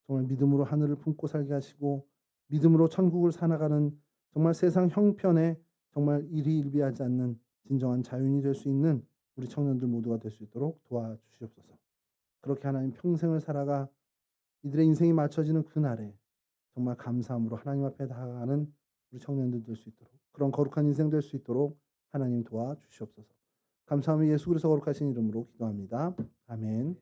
정말 믿음으로 하늘을 품고 살게 하시고 믿음으로 천국을 살아가는 정말 세상 형편에 정말 일희일비하지 않는 진정한 자유인이 될 수 있는 우리 청년들 모두가 될 수 있도록 도와주시옵소서. 그렇게 하나님 평생을 살아가 이들의 인생이 맞춰지는 그날에 정말 감사함으로 하나님 앞에 다가가는 우리 청년들 될 수 있도록 그런 거룩한 인생 될 수 있도록 하나님 도와주시옵소서. 감사하며 예수 그리스도 거룩하신 이름으로 기도합니다. 아멘.